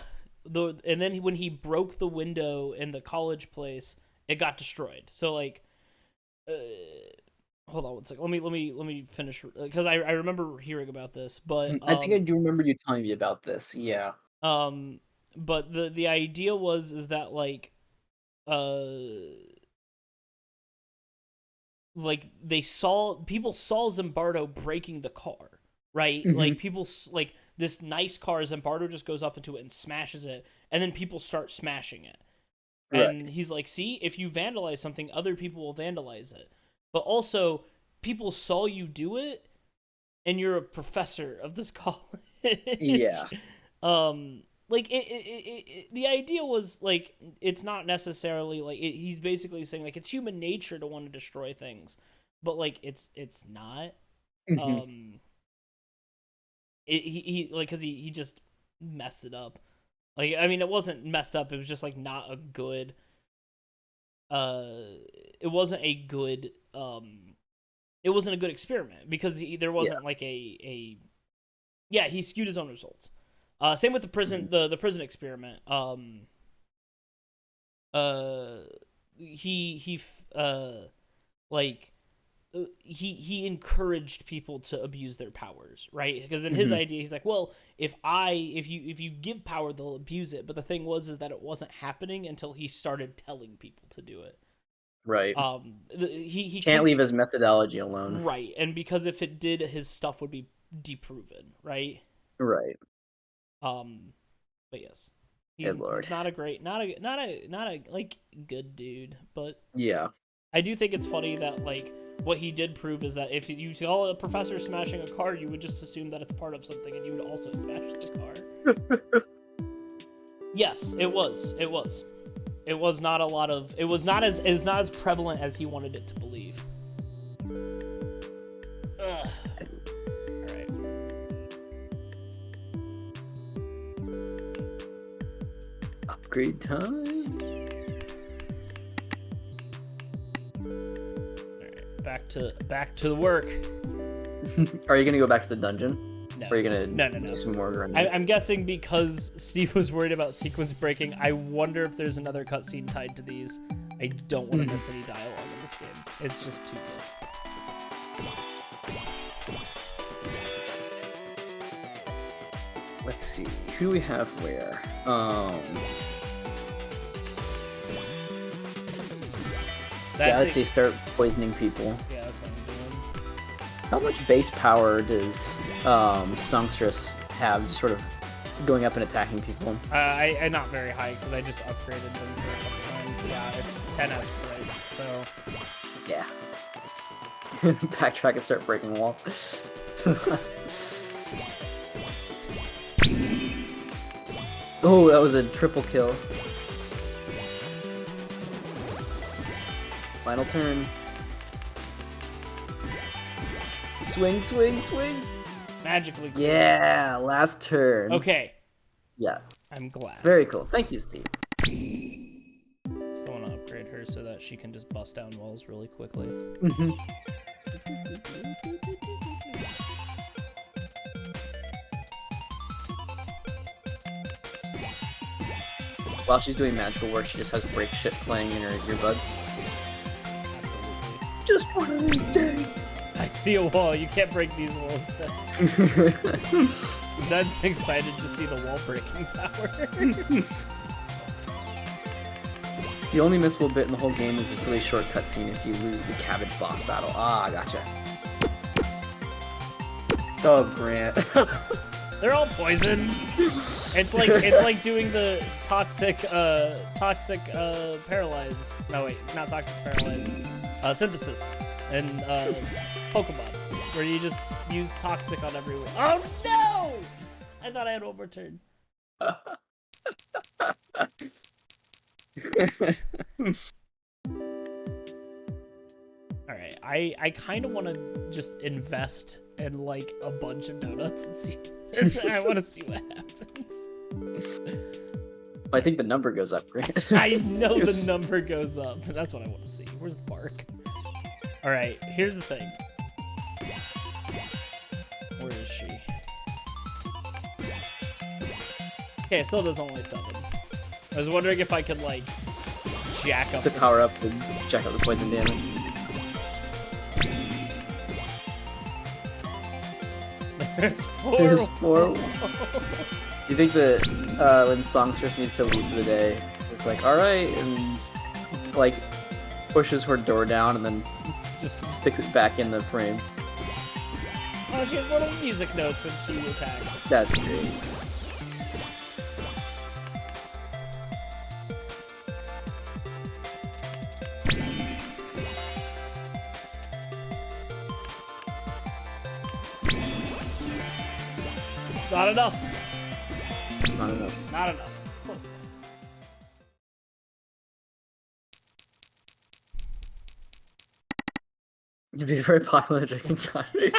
and then when he broke the window in the college place, it got destroyed. So like uh, hold on one second. Let me finish because I remember hearing about this, I think I do remember you telling me about this. Yeah. um but the idea was is that uh like people saw Zimbardo breaking the car, right? Hmm. Like like this nice car, Zimbardo just goes up into it and smashes it, and then people start smashing it. Right. And he's like, see, if you vandalize something, other people will vandalize it. But also, people saw you do it, and you're a professor of this college. Yeah. Like the idea was like it's not necessarily like he's basically saying like it's human nature to want to destroy things, but like it's not. Hmm. Um, he like because he just messed it up. Like I mean, it wasn't messed up. It was just like not a good. It wasn't a good. It wasn't a good experiment because there Yeah. wasn't like a. Yeah, he skewed his own results. Same with the Mhm. the prison experiment. Uh, he like he encouraged people to abuse their powers, right? Because in his Mhm. idea, he's like, well, if you give power, they'll abuse it. But the thing was is that it wasn't happening until he started telling people to do it. Right. He Can't could leave his methodology alone. right, and because if it did, his stuff would be deproven, right? Right. Um, but yes, Good he's lord. not a great, not a like good dude. But Yeah. I do think it's funny that like what he did prove is that if you saw a professor smashing a car, you would just assume that it's part of something, and you would also smash the car. Yes, it was. It was. It was not a lot of. It was not as prevalent as he wanted it to believe. Ugh. All right. Upgrade time. Back to the work. Are you gonna go back to the dungeon? No. Or are you gonna No. do some more grinding? I'm guessing because Steve was worried about sequence breaking. I wonder if there's another cutscene tied to these. I don't want to miss any dialogue in this game. It's just too good. Let's see. Who do we have where? Yeah, I'd say start poisoning people. Yeah, that's what I'm doing. How much base power does Songstress have, just sort of going up and attacking people? I not very high because I just upgraded them for a couple times. Yeah, it's 10 escalates, so... Yeah. Backtrack and start breaking walls. Oh, that was a triple kill. Final turn. Swing, swing, swing. Magically clear. Yeah, last turn. Okay. Yeah. I'm glad. Very cool. Thank you, Steve. Still want to upgrade her so that she can just bust down walls really quickly. While she's doing magical work, she just has break shit playing in her earbuds. Absolutely. Just one of these days. I see a wall. You can't break these walls. That's excited to see the wall breaking power. The only missable bit in the whole game is this really short cutscene if you lose the cabbage boss battle. Ah, gotcha. Oh, Grant. They're all poison. It's like doing the toxic paralyze. No wait, not toxic paralyze. Synthesis and Pokemon, where you just use toxic on everyone. Oh no! I thought I had one more turn. Alright, I kind of want to just invest in like a bunch of donuts and see. I want to see what happens. I think the number goes up, right? I know the number goes up. That's what I want to see. Where's the park? Alright, here's the thing. Where is she? Okay, it still does only 7. I was wondering if I could, like, jack up the power up and jack up the poison damage. There's 4. There's 4. Do you think that when Songstress needs to leave for the day, it's like, alright, and like pushes her door down and then just sticks it back in the frame? Oh, she has little music notes when she attacks. That's great. Not enough. Not enough. Not enough. Close. You'd be very popular drinking Johnny.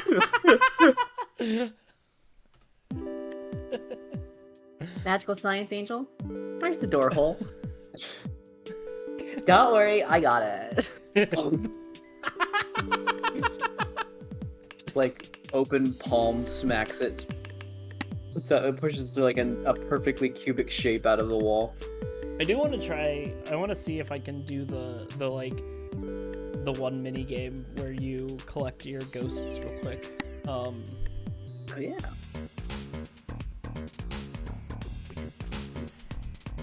Magical science angel? Where's the door hole? Don't worry, I got it. Just like open palm smacks it. So it pushes to like a perfectly cubic shape out of the wall. I do want to try. I want to see if I can do the one mini game where you collect your ghosts real quick. Oh yeah.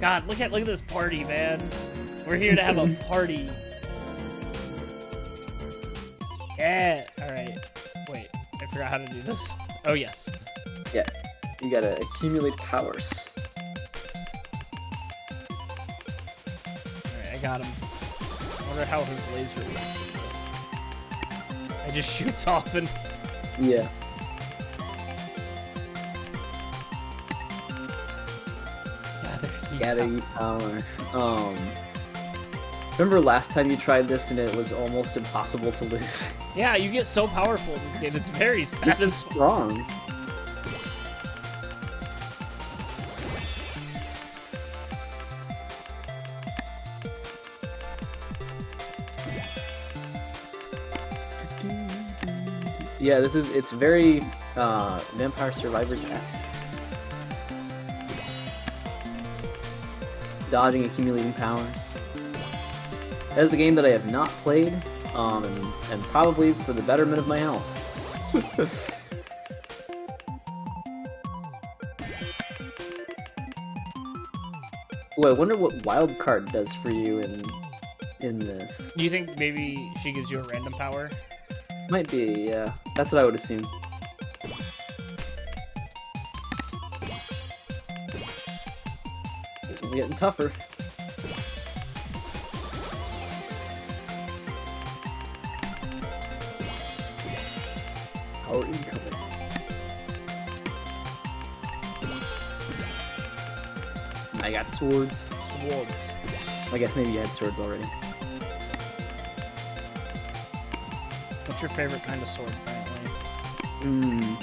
God, look at this party, man. We're here to have a party. Yeah. All right. Wait, I forgot how to do this. Oh yes. Yeah. You gotta accumulate powers. Alright, I got him. I wonder how his laser works in this. It just shoots off and... Yeah. Gather you power. Remember last time you tried this and it was almost impossible to lose? Yeah, you get so powerful in this game. It's very satisfying. This is strong. Yeah, it's very Vampire Survivors-esque. Dodging, accumulating powers. That is a game that I have not played, and probably for the betterment of my health. Ooh, I wonder what wild card does for you in this. Do you think maybe she gives you a random power? Might be, yeah. That's what I would assume. It's getting tougher. Power incoming. I got swords. Swords. I guess maybe you had swords already. What's your favorite kind of sword, apparently?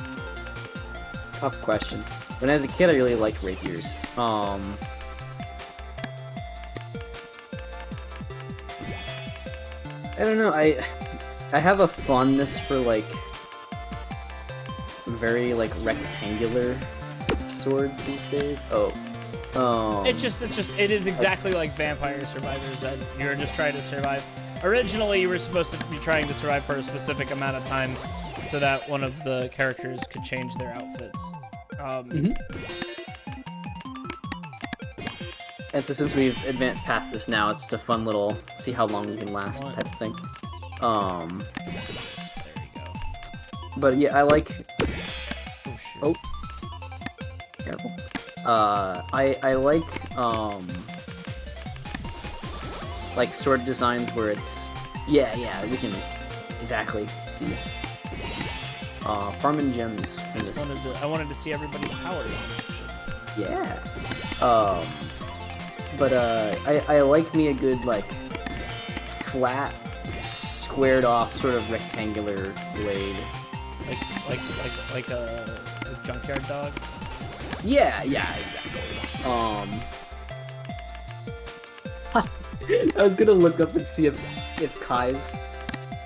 Tough question. When I was a kid, I really liked rapiers. I don't know. I have a fondness for like very like rectangular swords these days. It is exactly like Vampire Survivors, that you're just trying to survive. Originally, you were supposed to be trying to survive for a specific amount of time, so that one of the characters could change their outfits. And so since we've advanced past this now, it's a fun little see how long we can last type of thing. There you go. But yeah, I like. Oh, shoot. Careful. I like sword designs where it's we can exactly see. Farming gems. I wanted to see everybody's power. Yeah. But I like me a good like flat, squared off sort of rectangular blade. Like a junkyard dog. Yeah, exactly. I was gonna look up and see if Kai's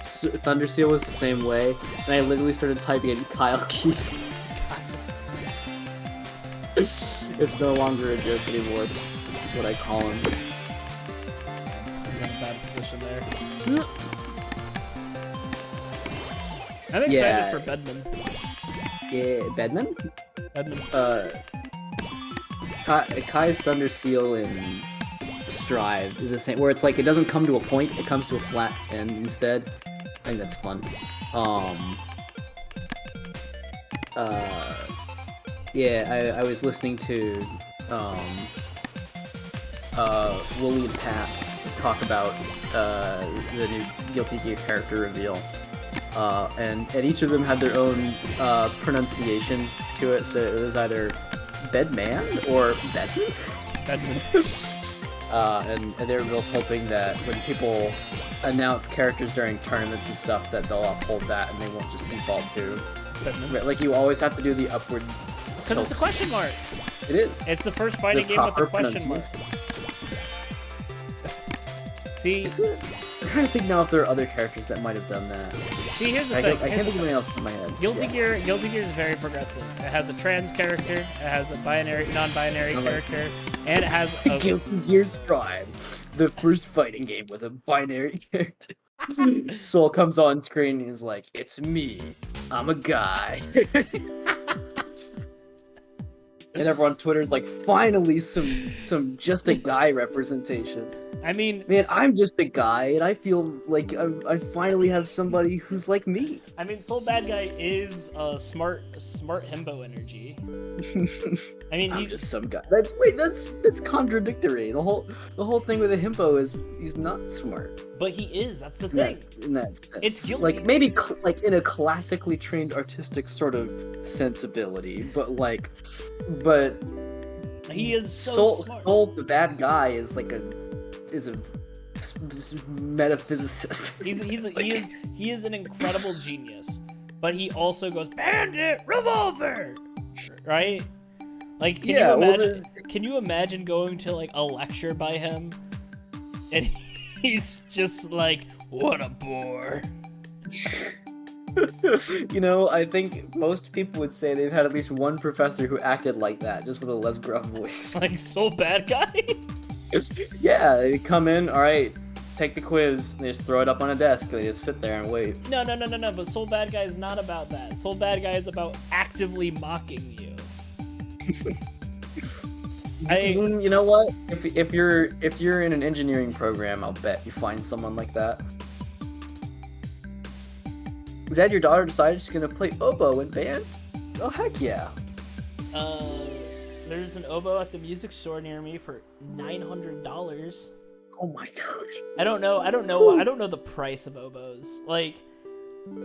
Thundersteel was the same way, and I literally started typing in Kyle Keys. It's no longer a joke anymore. That's what I call him. He's in a bad position there. I'm excited for Bedman. Yeah, Bedman? Bedman. Kai's Thundersteel in Strive is the same, where it's like it doesn't come to a point, it comes to a flat end instead. I think that's fun. I was listening to Wooly and Pat talk about the new Guilty Gear character reveal, and each of them had their own pronunciation to it, so it was either Bedman or Bedman. And they were both hoping that when people announce characters during tournaments and stuff, that they'll uphold that and they won't just default to Bedman. like you always have to do the upward. Because it's a question mark. It is. It's the first fighting game with a question mark. See, I'm trying to think now if there are other characters that might have done that. See, here's the thing. I can't think of anything else in my head. Guilty Gear is very progressive. It has a trans character, it has a non-binary character, and it has a Guilty Gear Strive, the first fighting game with a binary character. Soul comes on screen and is like, "It's me. I'm a guy." And everyone on Twitter is like, "Finally, some just a guy representation." I mean, man, I'm just a guy, and I feel like I finally have somebody who's like me. I mean, Soul Bad Guy is a smart himbo energy. I mean, I'm just some guy. That's contradictory. The whole thing with a himbo is he's not smart. But he is. That's the thing. It's guilty. Like maybe like in a classically trained artistic sort of sensibility, but he is so smart. Soul the bad guy is like a metaphysicist. He is an incredible genius, but he also goes bandit revolver, right? Like, can you imagine going to like a lecture by him, and he's just like, what a bore. I think most people would say they've had at least one professor who acted like that, just with a less gruff voice. Like Soul Bad Guy. Yeah, they come in, all right, take the quiz, they just throw it up on a desk, they just sit there and wait. No, but Soul Bad Guy is not about that. Soul Bad Guy is about actively mocking you. You know what? If you're in an engineering program, I'll bet you find someone like that. Is that your daughter decided she's gonna play oboe in band? Oh heck yeah. There's an oboe at the music store near me for $900. Oh my gosh. I don't know the price of oboes. Like,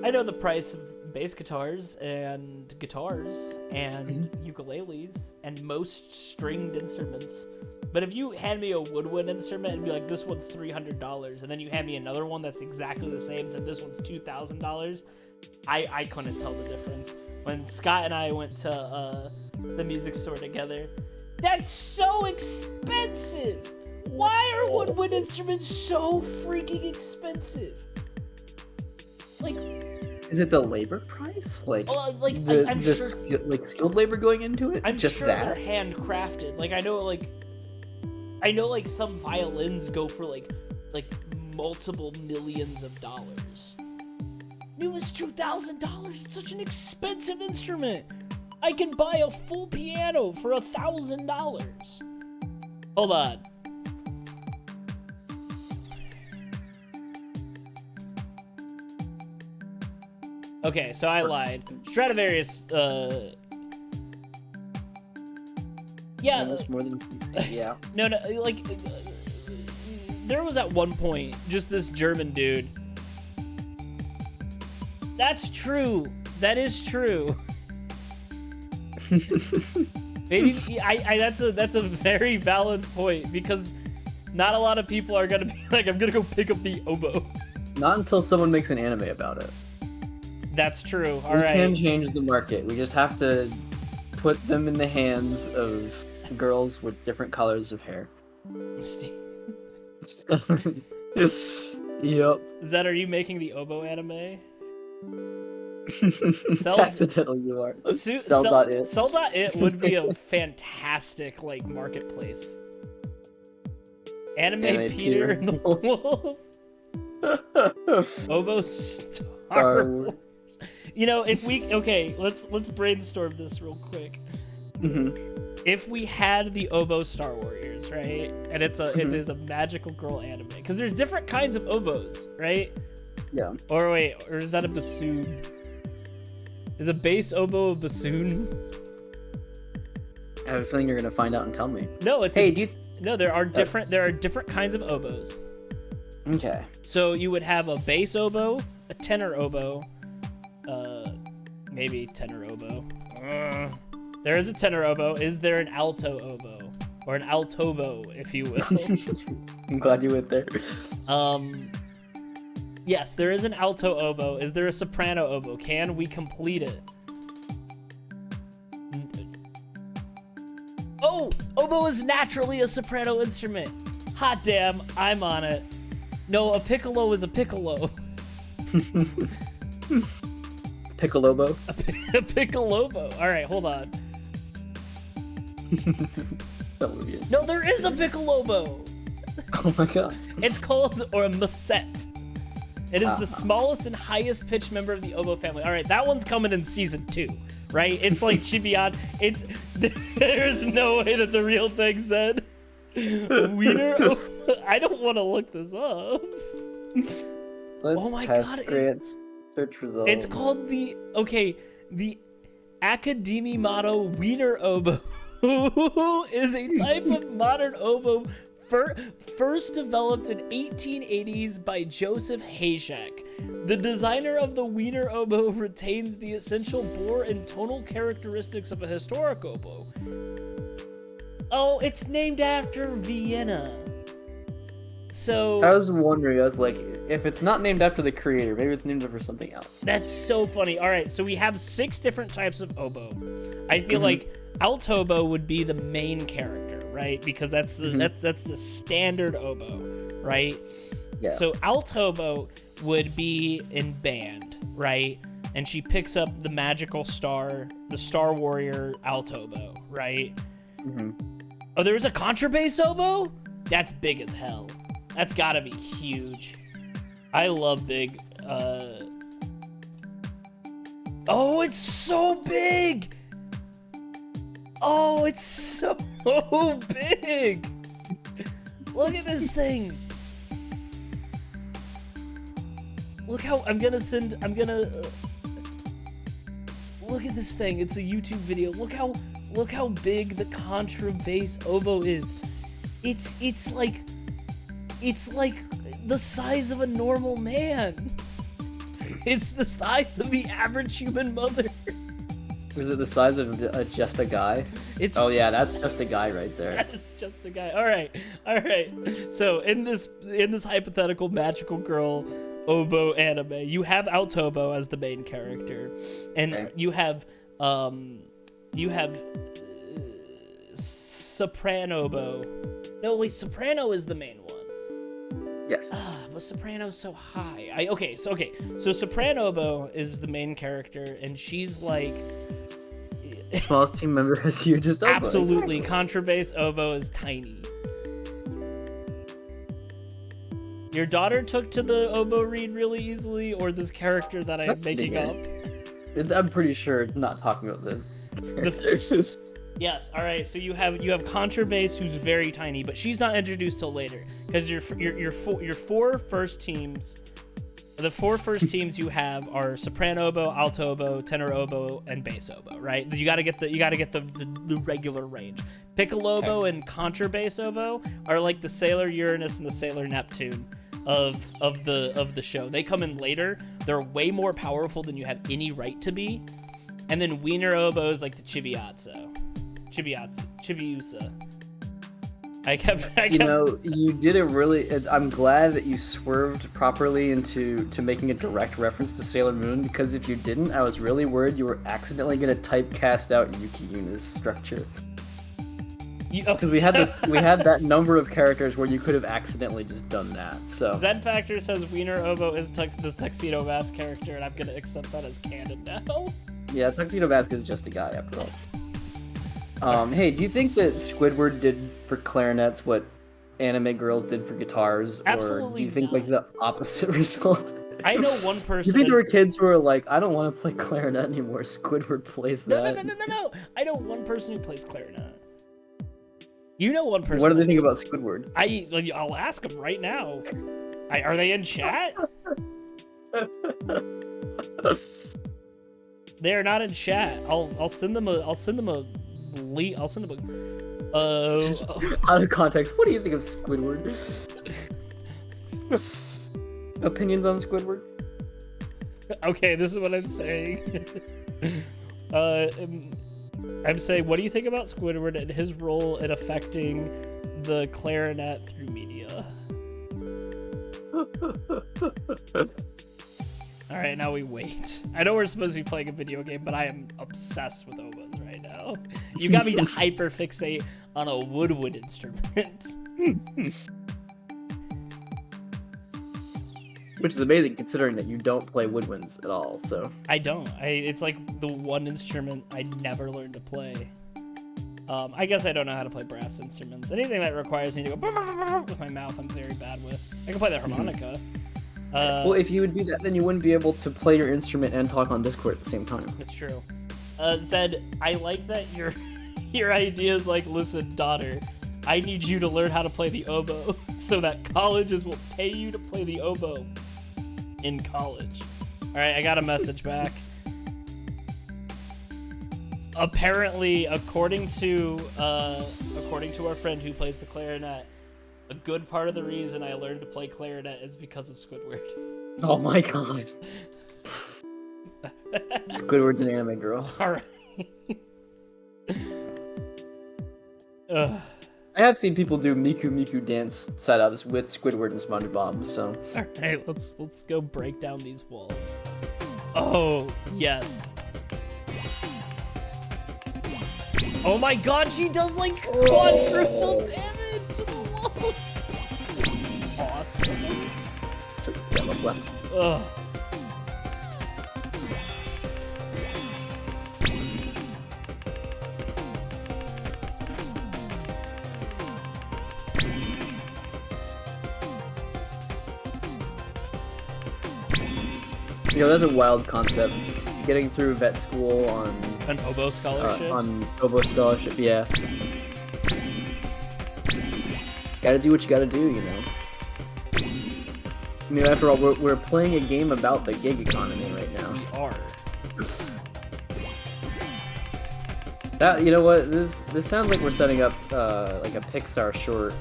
I know the price of bass guitars and guitars and ukuleles and most stringed instruments. But if you hand me a woodwind instrument and be like, this one's $300, and then you hand me another one that's exactly the same, and this one's $2,000, I couldn't tell the difference. When Scott and I went to the music store together, that's so expensive! Why are woodwind instruments so freaking expensive? Like, is it the labor price? Like, I'm the sure, skilled labor going into it? I'm just sure that? they're handcrafted. Like, I know some violins go for like multiple millions of dollars. It was $2,000. It's such an expensive instrument. I can buy a full piano for $1,000. Hold on. Okay, so I lied. Stradivarius, yeah. That's more than yeah. No, like, there was at one point just this German dude. That's true. That is true. Maybe that's a very valid point, because not a lot of people are gonna be like, I'm gonna go pick up the oboe. Not until someone makes an anime about it. That's true. All we right. can change the market. We just have to put them in the hands of girls with different colors of hair. Yep. Zed, are you making the oboe anime? Accidentally you are. Sell.it. Sell.it would be a fantastic like marketplace. Anime Peter and the Wolf. Oboe Star Wars. You know, if we let's brainstorm this real quick. If we had the oboe Star Warriors, right, and it is a magical girl anime, because there's different kinds of oboes, right? Yeah. Or is that a bassoon? Is a bass oboe a bassoon? I have a feeling you're gonna find out and tell me. No, it's no. There are different kinds of oboes. Okay. So you would have a bass oboe, a tenor oboe, maybe tenor oboe. There is a tenor oboe. Is there an alto oboe? Or an altobo, if you will? I'm glad you went there. Yes, there is an alto oboe. Is there a soprano oboe? Can we complete it? Oh! Oboe is naturally a soprano instrument. Hot damn, I'm on it. No, a piccolo is a piccolo. Piccolobo? A piccolobo. Alright, hold on. No, there is a piccolobo. Oh my god. It's called, or a musette. It is the smallest and highest pitched member of the oboe family. Alright, that one's coming in season 2, right? It's like Chibian. There's no way that's a real thing, Zed. Wiener? I don't want to look this up. Let's test grants. Search results. It's called the Academie-Motto Wiener oboe. Is a type of modern oboe first developed in 1880s by Joseph Hayek. The designer of the Wiener oboe retains the essential bore and tonal characteristics of a historic oboe. Oh, it's named after Vienna. So I was wondering, I was like, if it's not named after the creator, maybe it's named after something else. That's so funny. All right, so we have 6 different types of oboe. I feel like alto oboe would be the main character, right? Because that's the that's the standard oboe, right? Yeah. So alto oboe would be in band, right? And she picks up the magical star, the Star Warrior alto oboe, right? Oh, there's a contrabass oboe? That's big as hell. That's gotta be huge. I love big. Oh, it's so big! Oh, it's so big! Look at this thing! Look how look at this thing. It's a YouTube video. Look how big the contrabass oboe is. It's like the size of a normal man. It's the size of the average human mother. Is it the size of just a guy? It's Oh yeah, that's just a guy right there. that is just a guy. All right. So in this hypothetical magical girl oboe anime, you have Altobo as the main character, and Okay. you have Sopranobo. No, wait, Soprano is the main one. Yes. But Soprano's so high. So Sopranobo is the main character, and she's like Smallest team member has hugest oboe. absolutely contrabass oboe is tiny. Your daughter took to the oboe read really easily, or this character that I'm That's making up? I'm pretty sure not talking about the characters. Yes. All right. So you have contrabass, who's very tiny, but she's not introduced till later because your four first teams. The four first teams you have are soprano oboe, alto oboe, tenor oboe, and bass oboe. Right? You got to get the regular range. Piccolo oboe and contrabass oboe are like the Sailor Uranus and the Sailor Neptune of the show. They come in later. They're way more powerful than you have any right to be. And then Wiener oboe is like the Chibiusa. I kept. You know, you did it really. I'm glad that you swerved properly into making a direct reference to Sailor Moon, because if you didn't, I was really worried you were accidentally gonna typecast out Yuki Yuna's structure. Because we had that number of characters where you could have accidentally just done that. So Zed Factor says Wiener oboe is this Tuxedo Mask character, and I'm gonna accept that as canon now. yeah, Tuxedo Mask is just a guy after all. Hey, do you think that Squidward did for clarinets what anime girls did for guitars, or Absolutely do you think not. like the opposite result? I know one Do person. you think there were kids who were like, I don't want to play clarinet anymore? Squidward plays that. No. I know one person who plays clarinet. You know one person. What do they think about Squidward? I'll ask them right now. Are they in chat? They are not in chat. I'll send them a link. I'll send them a. Out of context, what do you think of Squidward? Opinions on Squidward? Okay, this is what I'm saying. I'm saying, what do you think about Squidward and his role in affecting the clarinet through media? All right, now we wait. I know we're supposed to be playing a video game, but I am obsessed with oboes right now. You got me to hyperfixate on a woodwind instrument. Which is amazing considering that you don't play woodwinds at all, so. I don't. It's like the one instrument I never learned to play. I guess I don't know how to play brass instruments. Anything that requires me to go with my mouth, I'm very bad with. I can play the harmonica. Well, if you would do that, then you wouldn't be able to play your instrument and talk on Discord at the same time. It's true. Zed, I like that your idea is like, listen, daughter, I need you to learn how to play the oboe so that colleges will pay you to play the oboe in college. All right, I got a message back. Apparently, according to our friend who plays the clarinet, a good part of the reason I learned to play clarinet is because of Squidward. Oh my god. Squidward's an anime girl. All right. Ugh. I have seen people do Miku Miku dance setups with Squidward and SpongeBob, so. All right, let's go break down these walls. Oh yes. Oh my god, she does like quadruple damage to the walls. Awesome. Yeah, what's left? Ugh. You know, that's a wild concept. Getting through vet school on An oboe scholarship. on oboe scholarship, yeah. Gotta do what you gotta do, you know. I mean, after all, we're playing a game about the gig economy right now. We are. That, you know what? This sounds like we're setting up like a Pixar short.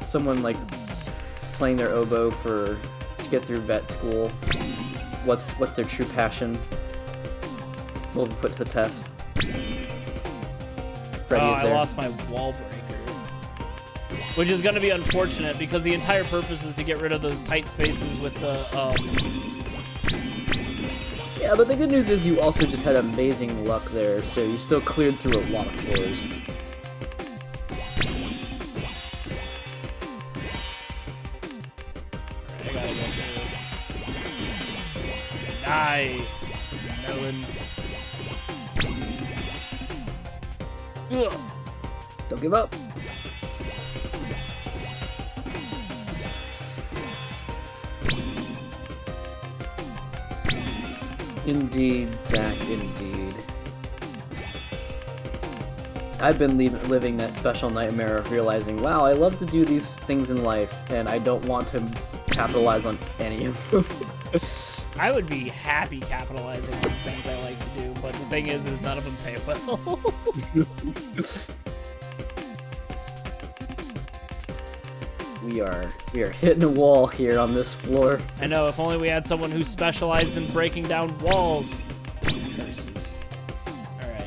Someone like playing their oboe for to get through vet school. What's their true passion? Will be put to the test. Freddy is I there. lost my wall breaker. Which is going to be unfortunate because the entire purpose is to get rid of those tight spaces with the, Yeah, but the good news is you also just had amazing luck there, so you still cleared through a lot of floors. I gotta go through. Die, melon. Ugh. Don't give up. Indeed, Zach, indeed. I've been living that special nightmare of realizing, wow, I love to do these things in life, and I don't want to capitalize on any of them. I would be happy capitalizing on the things I like to do, but the thing is none of them pay well. We are hitting a wall here on this floor. I know, if only we had someone who specialized in breaking down walls. Curses. Alright.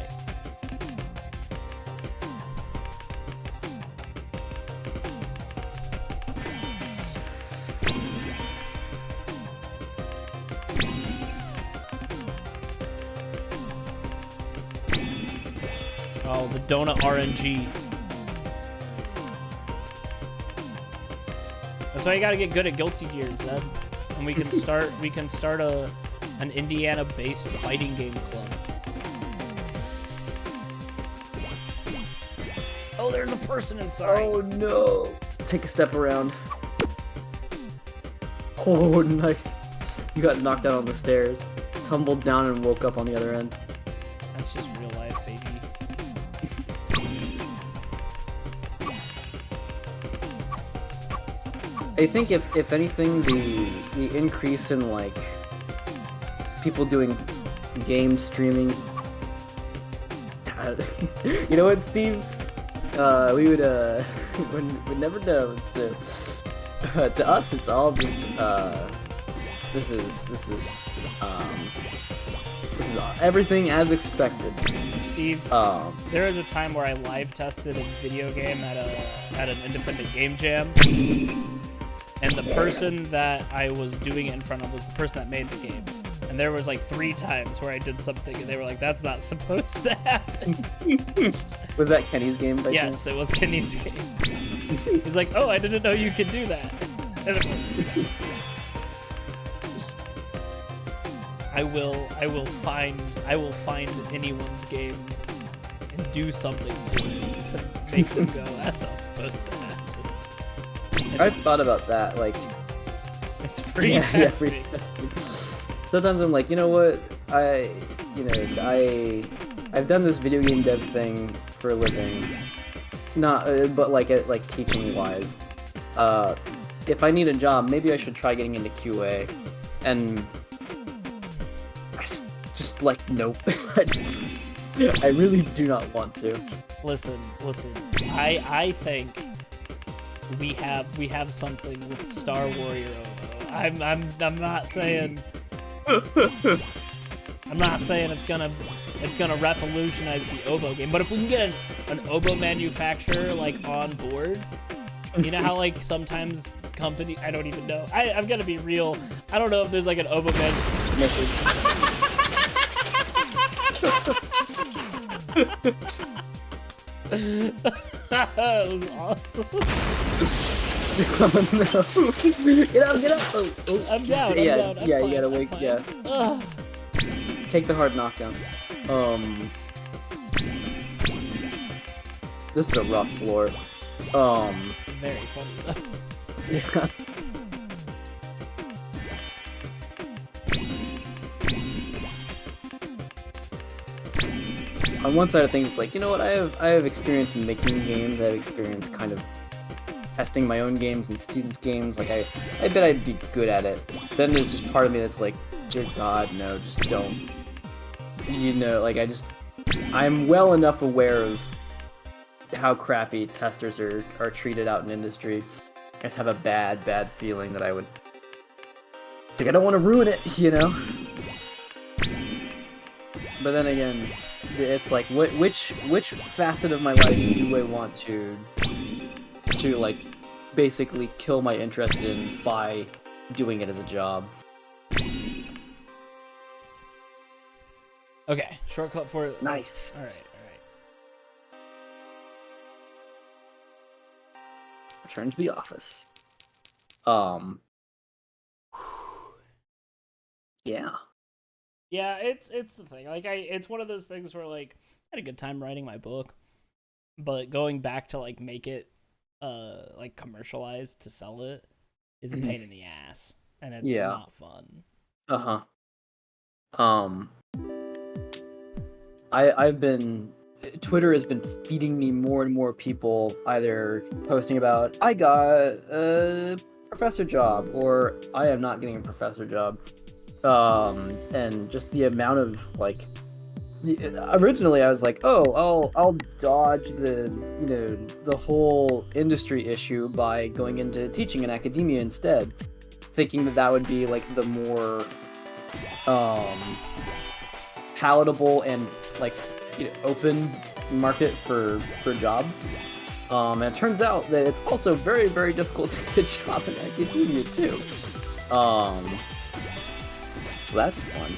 Oh, the donut RNG. That's why you gotta get good at Guilty Gear, Zeb. And we can start an Indiana-based fighting game club. Oh, there's a person inside. Oh no! Take a step around. Oh, nice. You got knocked out on the stairs, tumbled down and woke up on the other end. That's just real life, baby. I think if anything, the increase in like people doing game streaming. You know what, Steve? We would would never know. So to us, it's all just this is everything as expected. Steve, there was a time where I live tested a video game at an independent game jam. And the person that I was doing it in front of was the person that made the game. And there was like 3 times where I did something and they were like, that's not supposed to happen. Was that Kenny's game? By Yes, it was Kenny's game. He's like, oh, I didn't know you could do that. I will find anyone's game and do something to it to make them go, that's not supposed to happen. I've thought about that, like it's free testing. Yeah, free testing. Sometimes I'm like, you know what? I've done this video game dev thing for a living, not, but like teaching wise. If I need a job, maybe I should try getting into QA, and I just like nope. I really do not want to. Listen. I think we have something with Star Warrior Obo. I'm not saying it's gonna revolutionize the Obo game, but if we can get an Obo manufacturer like on board, you know how like sometimes company, I don't even know. I'm gonna be real. I don't know if there's like an Obo manufacturer. That was awesome. Oh no! Get up! Oh. I'm down. Yeah, I'm yeah, fine, you gotta I'm wake. fine. Yeah. Ugh. Take the hard knockdown. This is a rough floor. Very funny though. Yeah. On one side of things, it's like, you know what, I have experience in making games, I have experience kind of testing my own games and students' games, like, I bet I'd be good at it. Then there's just part of me that's like, dear God, no, just don't. You know, like, I'm well enough aware of how crappy testers are treated out in industry. I just have a bad feeling that I would Like, I don't want to ruin it, you know? But then again, it's like, which facet of my life do I want to like, basically kill my interest in by doing it as a job? Okay, shortcut for it. Nice. All right. Return to the office. Yeah. Yeah, it's the thing. Like it's one of those things where like I had a good time writing my book, but going back to like make it like commercialized to sell it is a pain in the ass, and it's not fun. I've been Twitter has been feeding me more and more people either posting about I got a professor job or I am not getting a professor job. And just the amount of like originally I was like, oh, I'll dodge the whole industry issue by going into teaching in academia instead, thinking that would be like the more palatable and like open market for jobs. And it turns out that it's also very, very difficult to get a job in academia too. So that's fun.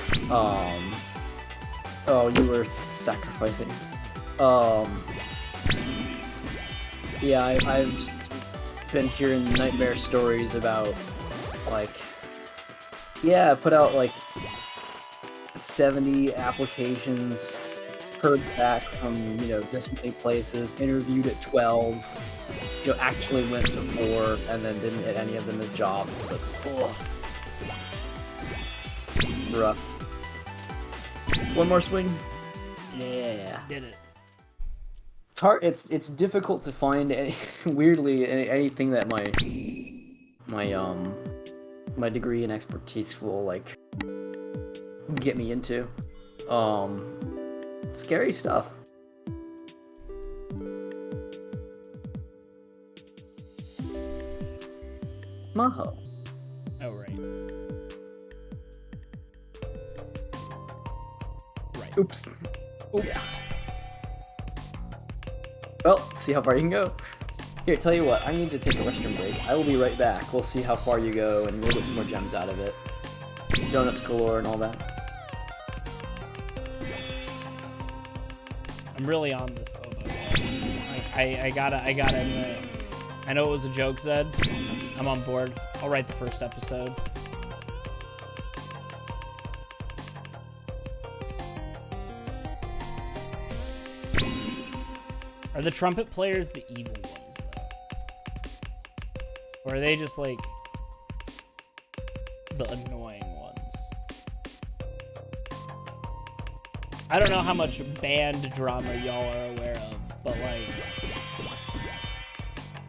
Oh, you were sacrificing. Yeah, I've just been hearing nightmare stories about, like, yeah, I put out, like, 70 applications, heard back from, this many places, interviewed at 12, actually went to 4, and then didn't get any of them as jobs. It's like, oh. Rough. One more swing. Yeah. Did it. It's hard. It's difficult to find weirdly anything that my degree and expertise will like get me into. Scary stuff. Maho. Oh right. Oops. Well, see how far you can go. Here, tell you what, I need to take a restroom break. I will be right back. We'll see how far you go, and we'll get some more gems out of it. Donuts galore and all that. I'm really on this hobo. Like, I gotta admit. I know it was a joke, Zed. I'm on board. I'll write the first episode. Are the trumpet players the evil ones, though? Or are they just, like, the annoying ones? I don't know how much band drama y'all are aware of, but, like,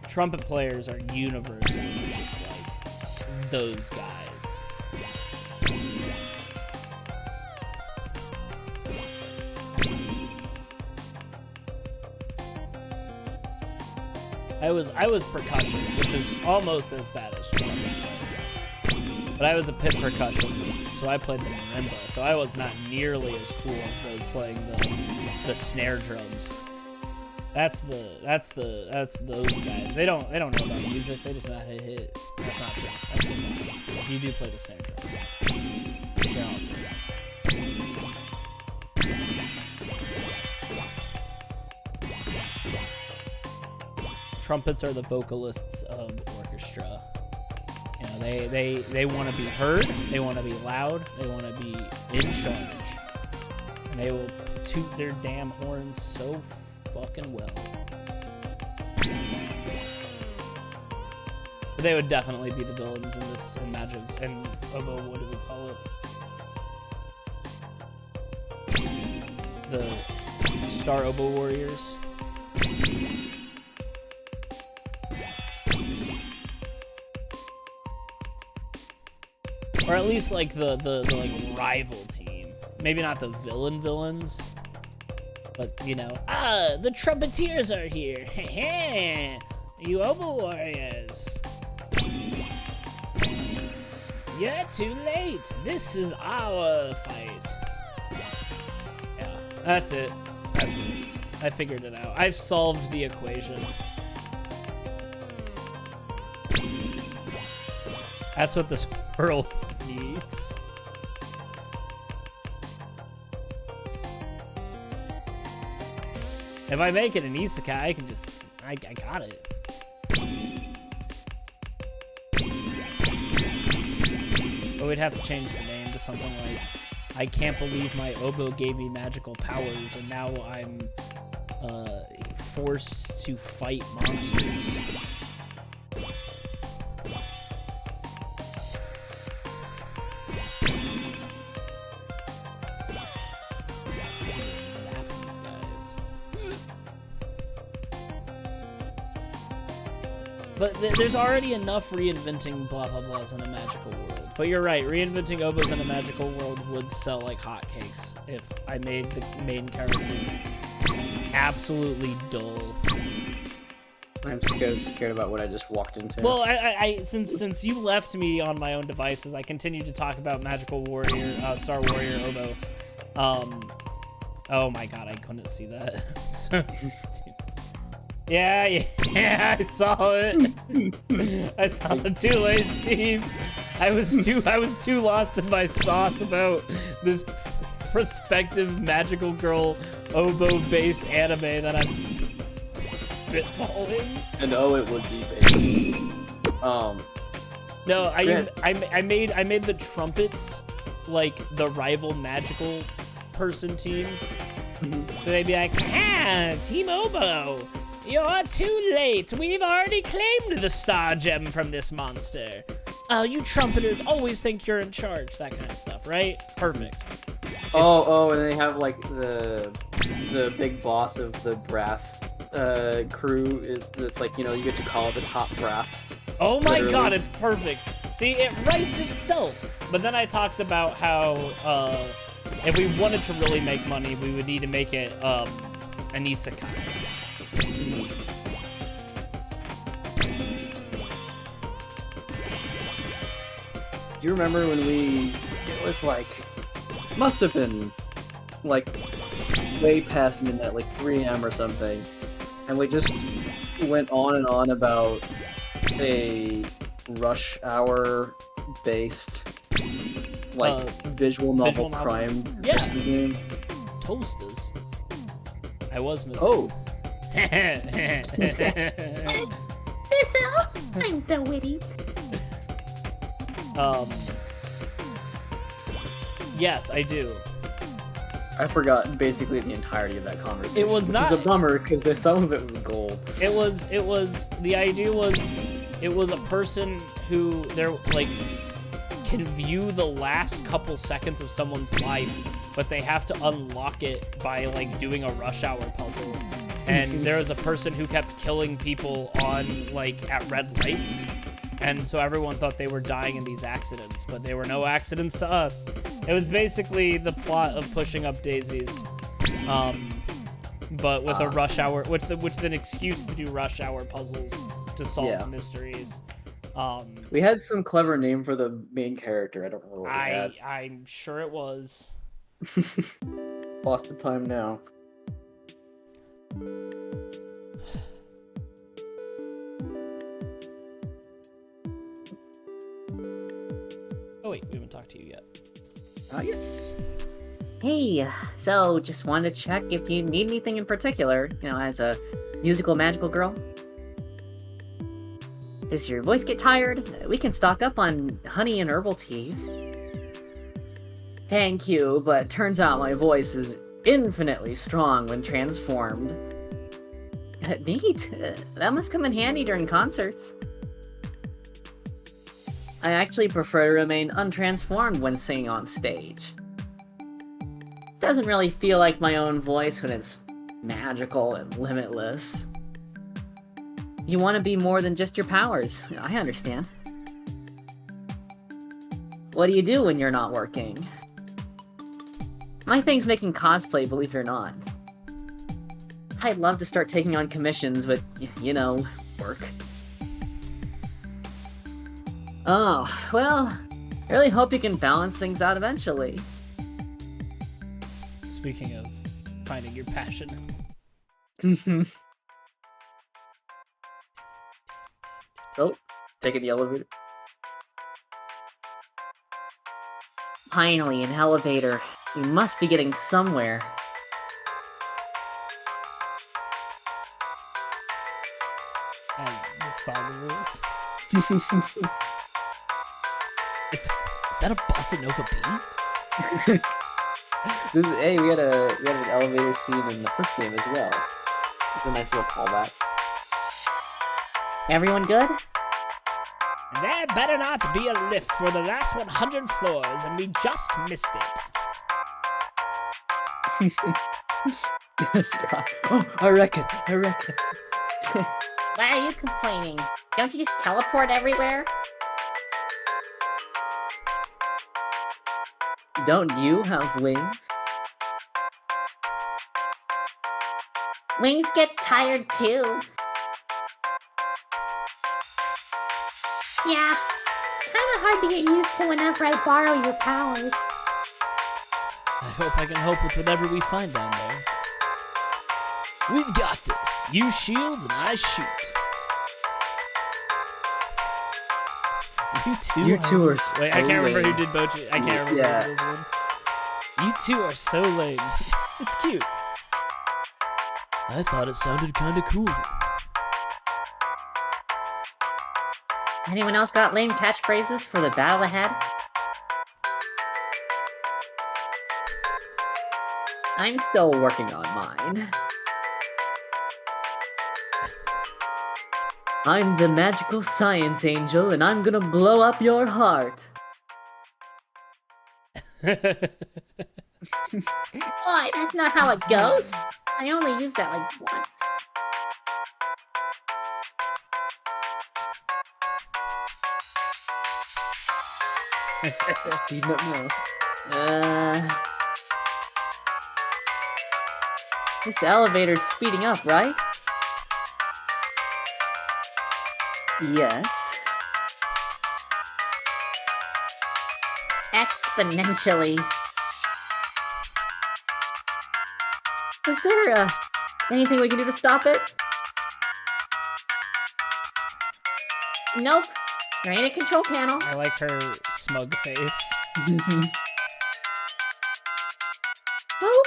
trumpet players are universally just, like, those guys. I was percussion, which is almost as bad as trumpet. But I was a pit percussionist, so I played the marimba. So I was not nearly as cool as those playing the snare drums. That's those guys. They don't know about music. They just know how to hit. That's not true. That's a lie. You do play the snare drum. They're all good. Trumpets are the vocalists of orchestra. You know, they want to be heard, they want to be loud, they want to be in charge, and they will toot their damn horns so fucking well. But they would definitely be the villains in this, in Magic, and what do we call it? The Star Oboe Warriors. Or at least like the like rival team. Maybe not the villains, but the trumpeteers are here. You Oboe Warriors. You're too late. This is our fight. Yeah, that's it. That's it. I figured it out. I've solved the equation. That's what the squirrel needs. If I make it an isekai, I can just... I got it. But we'd have to change the name to something like, I can't believe my oboe gave me magical powers, and now I'm forced to fight monsters. Zap these guys. But there's already enough reinventing blah blah blahs in a magical world. But you're right, reinventing oboes in a magical world would sell like hotcakes if I made the main characters absolutely dull. I'm scared about what I just walked into. Well, since you left me on my own devices, I continue to talk about Magical Warrior, Star Warrior oboe. Oh my god, I couldn't see that. So stupid. Yeah, I saw it. I saw it too late, Steve. I was too lost in my sauce about this prospective magical girl oboe-based anime that I'm spitballing. And oh, it would be based. No, I made the trumpets like the rival magical person team. So they'd be like, Team Oboe, you're too late. We've already claimed the star gem from this monster. You trumpeters always think you're in charge. That kind of stuff, right? Perfect. Oh, and they have like the big boss of the brass crew. It's like, you know, you get to call it the top brass. Oh my Literally. god, it's perfect. See, it writes itself. But then I talked about how if we wanted to really make money, we would need to make it an isekai. Do you remember when it was like, must have been like way past midnight, like 3 a.m. or something, and we just went on and on about a rush hour based like visual novel crime game? Toasters. I was missing. Oh. I'm so witty. Yes, I do. I forgot basically the entirety of that conversation. It was not. Which is a bummer because some of it was gold. It was. The idea was, it was a person who can view the last couple seconds of someone's life, but they have to unlock it by like doing a rush hour puzzle. And there was a person who kept killing people on like at red lights. And so everyone thought they were dying in these accidents, but they were no accidents to us. It was basically the plot of Pushing Up Daisies, but with a rush hour, with an excuse to do rush hour puzzles to solve mysteries. We had some clever name for the main character. I don't remember what we had. I'm sure it was. Lost the time now. Oh wait, we haven't talked to you yet. Yes. Hey, so just wanted to check if you need anything in particular, as a musical magical girl. Does your voice get tired? We can stock up on honey and herbal teas. Thank you, but turns out my voice is infinitely strong when transformed. Neat. That must come in handy during concerts. I actually prefer to remain untransformed when singing on stage. Doesn't really feel like my own voice when it's magical and limitless. You want to be more than just your powers. I understand. What do you do when you're not working? My thing's making cosplay, believe it or not. I'd love to start taking on commissions, but, work. Oh, well, I really hope you can balance things out eventually. Speaking of finding your passion. Oh, taking the elevator. Finally, an elevator. We must be getting somewhere. And the saga rules. Is that a bossa nova beat? Hey, we had an elevator scene in the first game as well. It's a nice little callback. Everyone good? There better not be a lift for the last 100 floors, and we just missed it. Stop. Oh, I reckon. Why are you complaining? Don't you just teleport everywhere? Don't you have wings? Wings get tired too. Yeah, kinda hard to get used to whenever I borrow your powers. I hope I can help with whatever we find down there. We've got this. You shield and I shoot. You two are so Wait, I can't remember who did Bochi. I can't remember this one. You two are so lame. It's cute. I thought it sounded kinda cool. Anyone else got lame catchphrases for the battle ahead? I'm still working on mine. I'm the magical science angel, and I'm gonna blow up your heart. Boy, that's not how it goes. I only used that like once. Speeding up now. This elevator's speeding up, right? Yes. Exponentially. Is there, anything we can do to stop it? Nope. There ain't a control panel. I like her smug face.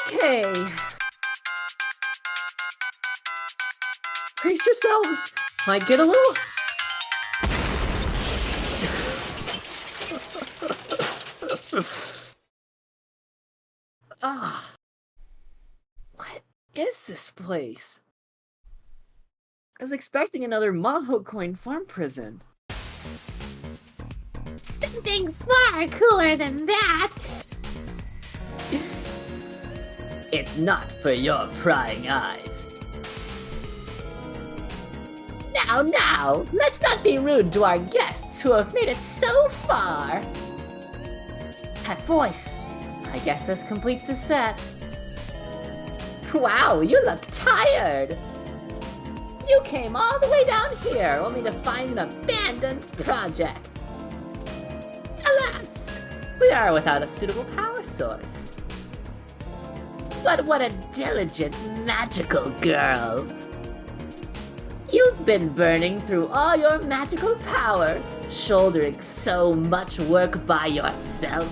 Okay. Brace yourselves. Might get a little... What is this place? I was expecting another Maho coin farm prison. Something far cooler than that. It's not for your prying eyes. Now, let's not be rude to our guests who have made it so far. That voice. I guess this completes the set. Wow, you look tired. You came all the way down here only to find an abandoned project. Alas, We are without a suitable power source. but what a diligent, magical girl. You've been burning through all your magical power, shouldering so much work by yourself.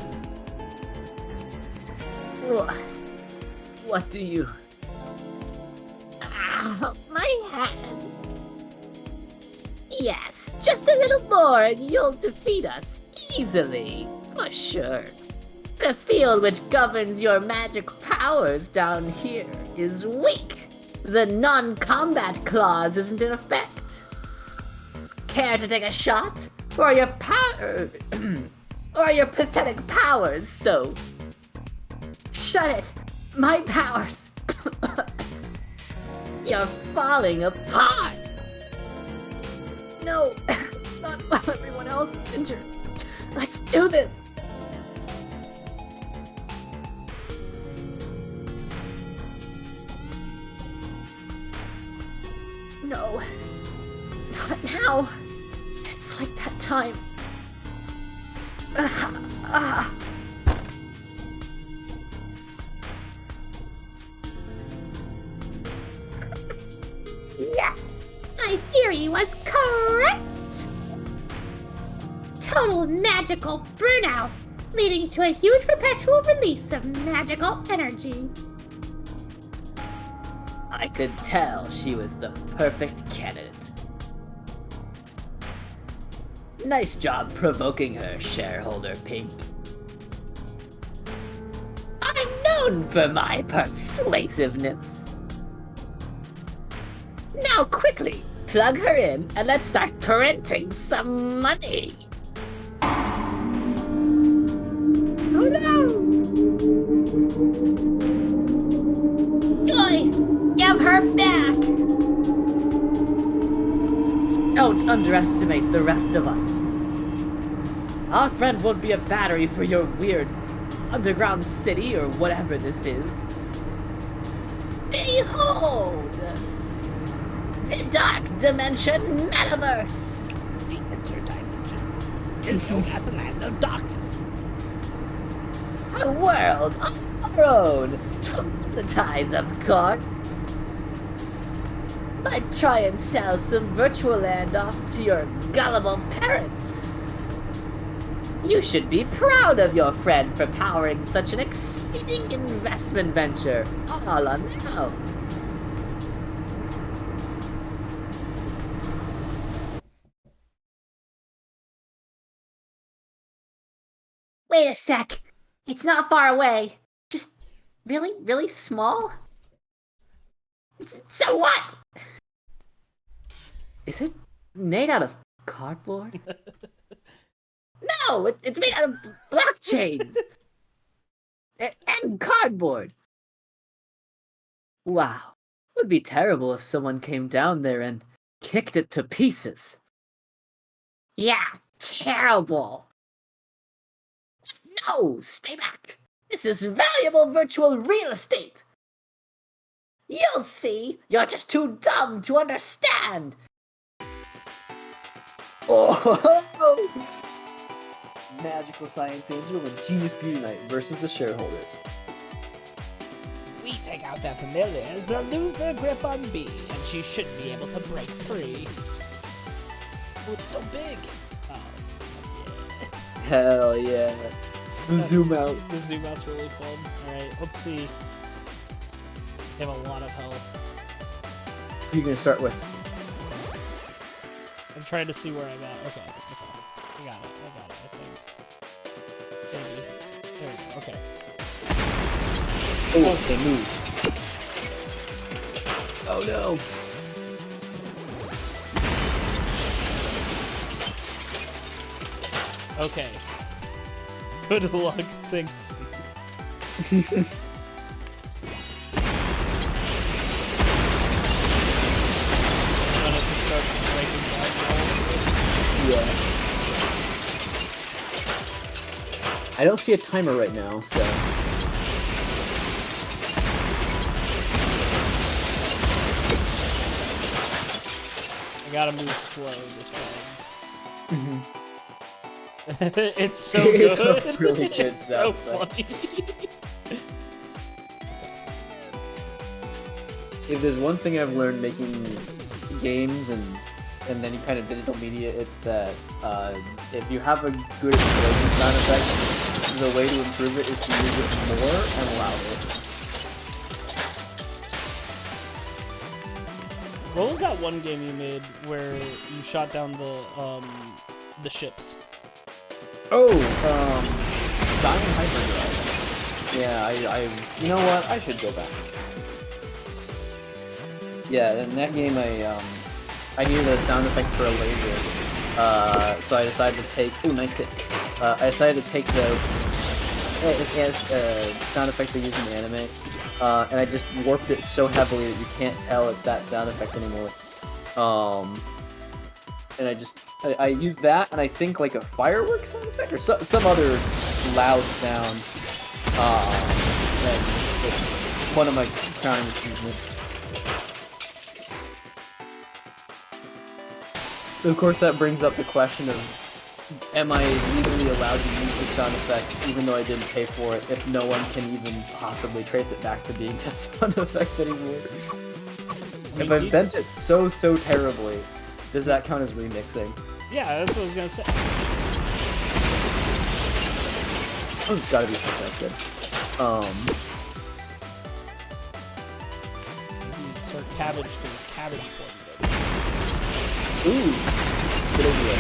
What do you... Ow, my head. Yes, just a little more and you'll defeat us easily, for sure. The field which governs your magic powers down here is weak. The non-combat clause isn't in effect. Care to take a shot? Or your power... or your pathetic powers, so... Shut it! My powers! You're falling apart! No, not while everyone else is injured. Let's do this! No, not now. It's like that time Yes, my theory was correct. Total magical burnout, leading to a huge perpetual release of magical energy. I could tell she was the perfect candidate. Nice job provoking her, shareholder Pink. I'm known for my persuasiveness. Now quickly, plug her in and let's start printing some money. Oh no! Joy, give her back! Don't underestimate the rest of us. Our friend won't be a battery for your weird underground city or whatever this is. Behold! The Dark Dimension Metaverse! The interdimension is known as the land of darkness. A world of our own! To monetize, of course! Might try and sell some virtual land off to your gullible parents! You should be proud of your friend for powering such an exciting investment venture all on their own. Wait a sec. It's not far away. Just really small? So what? Is it made out of cardboard? No, it's made out of blockchains. And cardboard. Wow. It would be terrible if someone came down there and kicked it to pieces. Yeah, terrible. No, stay back. This is valuable virtual real estate. You'll see, you're just too dumb to understand. Oh! Magical Science Angel and Genius Beauty Knight versus the shareholders. We take out their familiars, they'll lose their grip on B, and she should be able to break free. Oh, it's so big. Oh, yeah. Hell yeah. The zoom out. The zoom out's really fun. Alright, let's see. They have a lot of health. Who are you gonna start with? I'm trying to see where I'm at. Okay. I got it, I think. Maybe. There we go, okay. Oh, they moved. Oh no. Okay. Good luck, thanks, Steve. Yeah. I don't see a timer right now, so. I gotta move slow this time. Mm-hmm. It's so good. It's a really good It's so sound funny. If there's one thing I've learned making games and any kind of digital media, it's that if you have a good explosion sound effect, the way to improve it is to use it more and louder. What was that one game you made where you shot down the ships? Oh, Diamond Hyperdrive. Yeah, I you know what? I should go back. Yeah, in that game I needed a sound effect for a laser, so I decided to take. Ooh, nice hit. I decided to take the sound effect they use in the anime, and I just warped it so heavily that you can't tell it's that sound effect anymore. And I used that, and I think like a fireworks sound effect or some other loud sound. And it's one of my crowning achievements. Of course, that brings up the question of am I legally allowed to use the sound effect even though I didn't pay for it if no one can even possibly trace it back to being a sound effect anymore? If I bent it so terribly, does that count as remixing? Yeah, that's what I was gonna say. Oh, it's gotta be protected. Sir Cabbage to the cabbage form. Ooh, good idea.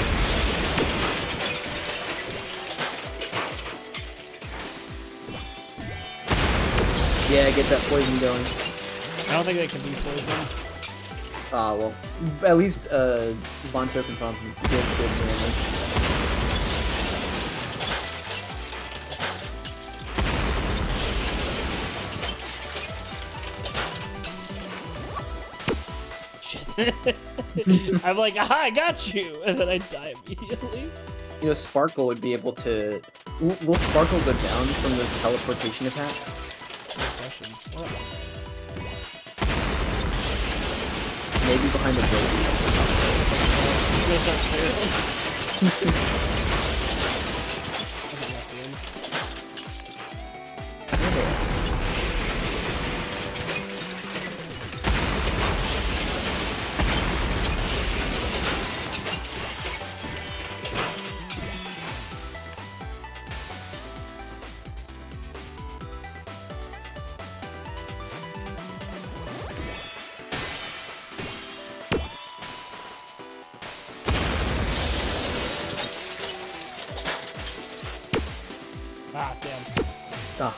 Yeah, get that poison going. I don't think they can be poisoned. Ah, well, at least Von Token found some good damage. Shit. I'm like, aha, I got you! And then I die immediately. You know, Sparkle would be able to... Will Sparkle go down from those teleportation attacks? Good question. What? Maybe behind the building. You guys aren't clear. I think that's the end. Ah, damn. Ah.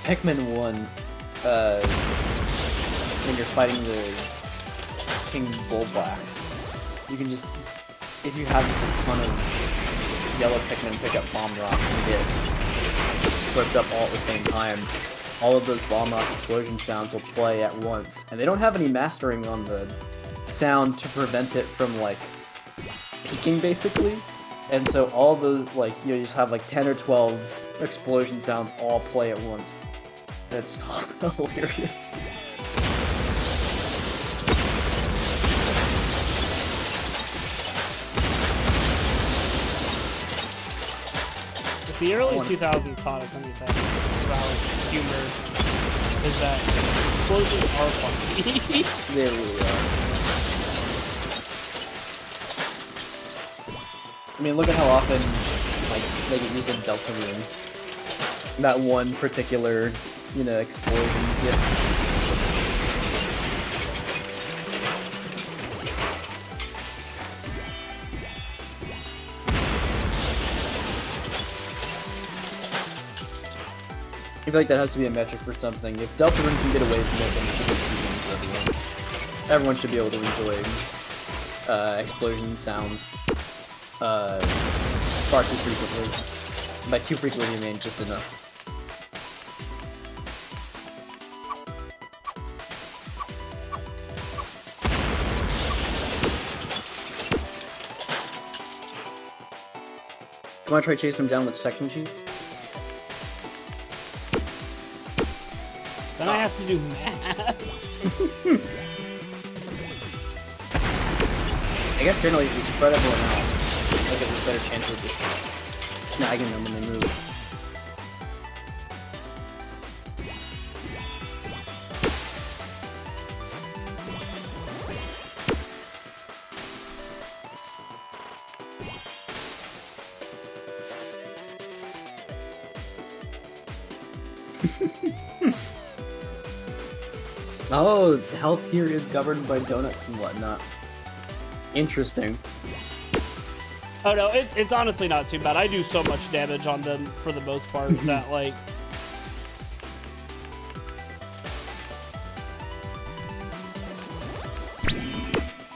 Pikmin 1, when you're fighting the King Bullblacks, you can just, if you have just a ton of yellow Pikmin, pick up bomb rocks and get flipped up all at the same time. All of those bomb rock explosion sounds will play at once, and they don't have any mastering on the sound to prevent it from, like, peaking, basically. And so all those, like, you just have, like, 10 or 12 explosion sounds all play at once. That's just hilarious. If the early 2000s taught us anything about humor, is that explosions are funny. They really are. I mean, look at how often, like, they get used in Deltarune. That one particular, you know, explosion. Yeah. I feel like that has to be a metric for something. If Deltarune can get away from it, then it should be easy for everyone. Everyone should be able to enjoy explosion sounds far too frequently. By too frequently, I mean just enough. You want to try chasing him down with Section Chief? Then I have to do math. I guess generally if you spread everyone out, I guess there's a better chance of just snagging them when they move. Oh, health here is governed by donuts and whatnot. Interesting. Oh no, it's honestly not too bad. I do so much damage on them for the most part that, like...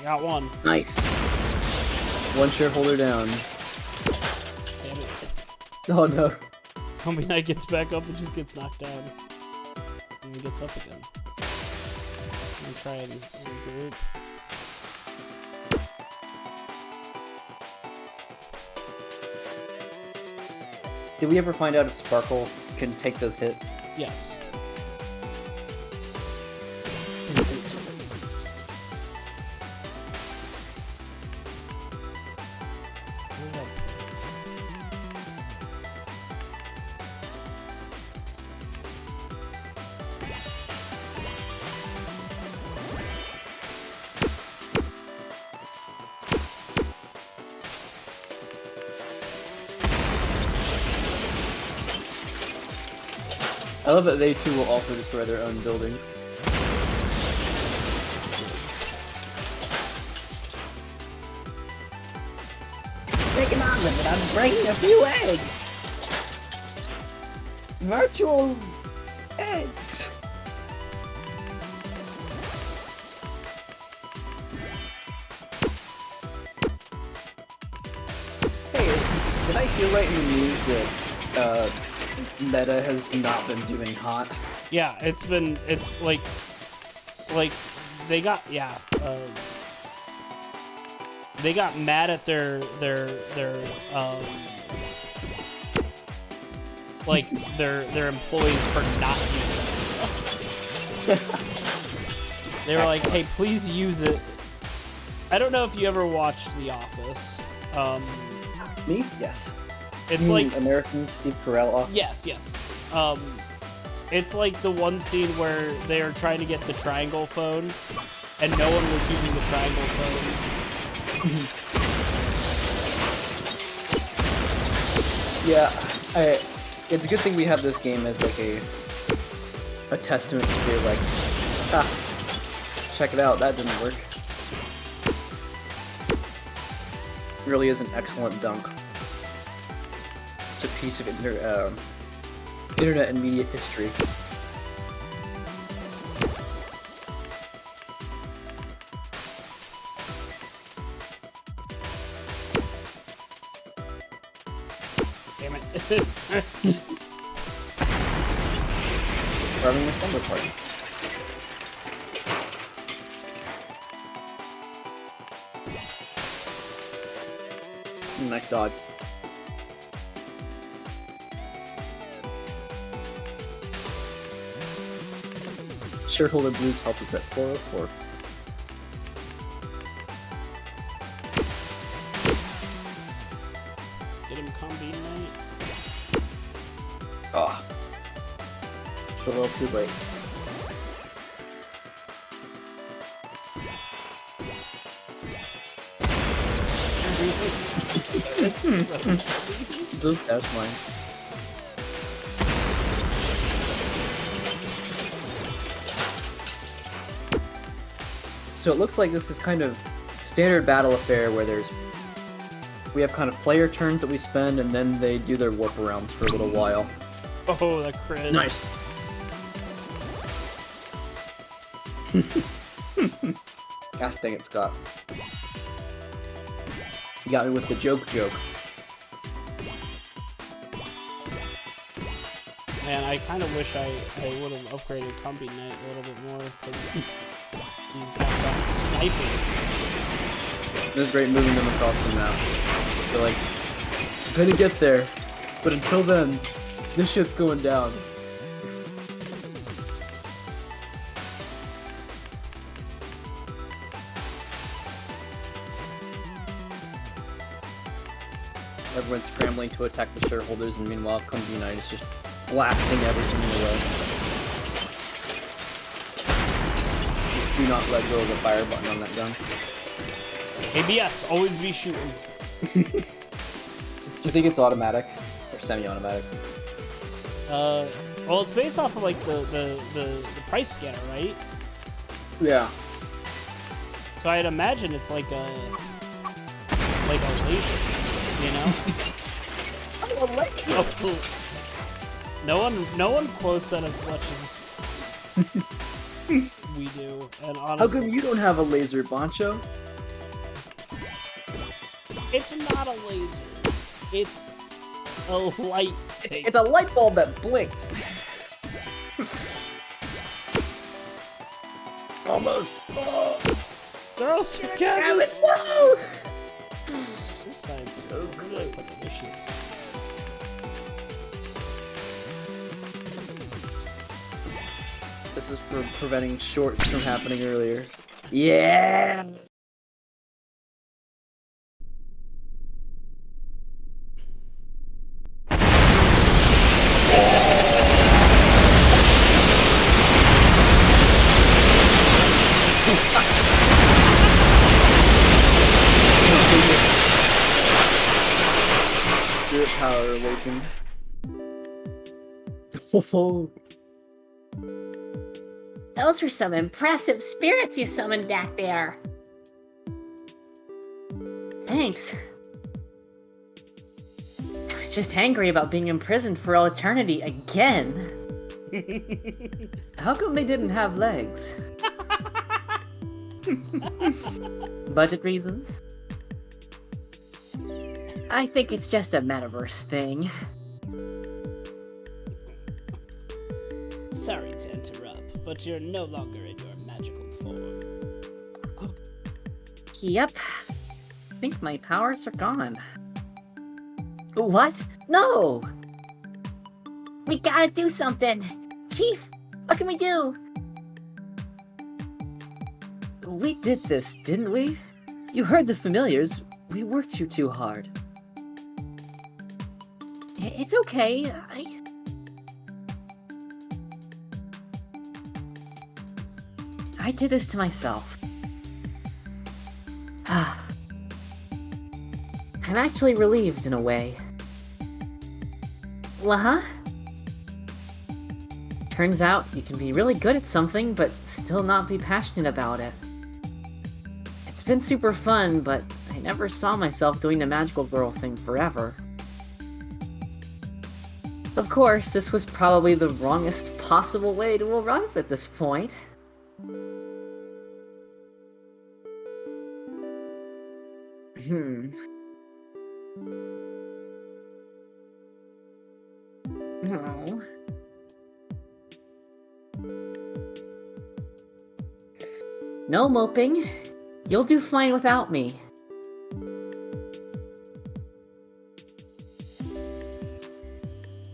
Got one. Nice. One shareholder down. Damn it. Oh no. Homie Knight gets back up and just gets knocked down. And he gets up again. I'm trying to regroup. Did we ever find out if Sparkle can take those hits. Yes. I love that they too will also destroy their own buildings. Taking on with it, I'm breaking a few eggs! Virtual eggs! Hey, did I hear right in the news that Meta has not been doing hot? Yeah, it's like they got they got mad at their like their employees for not using it. They were like, "Hey, please use it." I don't know if you ever watched The Office. Me? Yes. It's You mean like American Steve Carell off. yes. It's like the one scene where they are trying to get the triangle phone, and no one was using the triangle phone. Yeah, it's a good thing we have this game as like a testament to be like, check it out, that didn't work. It really is an excellent dunk. It's a piece of internet and media history. Damn it. We're having a slumber party. Nice dodge. Shareholder Blues help us at 404. Get him combi night. Ah. It's a little too late. Those dash lines. So it looks like this is kind of standard battle affair where we have kind of player turns that we spend and then they do their warp arounds for a little while. Oh, that crit. Nice. Gosh dang it, Scott. You got me with the joke. Man, I kind of wish I would have upgraded Combi Knight a little bit more, because he's got that sniping. It was great moving them across the map. They're like, I'm gonna get there, but until then, this shit's going down. Everyone's scrambling to attack the shareholders, and meanwhile, Combi Knight is just blasting everything in the way. Just do not let go of the fire button on that gun. ABS, always be shooting. Do you think it's automatic or semi-automatic? Well, it's based off of like the price scanner, right? Yeah. So I'd imagine it's like a laser, you know? No one quotes that as much as we do, and honestly, How come you don't have a laser, Boncho? it's not a laser. It's a light thing. It's a light bulb that blinks. Almost. Oh. Throw some cabbage. No! This side's so good. Put the dishes. This is for preventing shorts from happening earlier. Yeah! Spirit power awakened. Oh. Those were some impressive spirits you summoned back there. Thanks. I was just angry about being imprisoned for all eternity again. How come they didn't have legs? Budget reasons? I think it's just a metaverse thing. Sorry to interrupt, but you're no longer in your magical form. Yep. I think my powers are gone. What? No! We gotta do something. Chief, what can we do? We did this, didn't we? You heard the familiars. We worked you too hard. It's okay. I did this to myself. I'm actually relieved in a way. Huh? Turns out you can be really good at something, but still not be passionate about it. It's been super fun, but I never saw myself doing the magical girl thing forever. Of course, this was probably the wrongest possible way to arrive at this point. Oh. No moping. You'll do fine without me.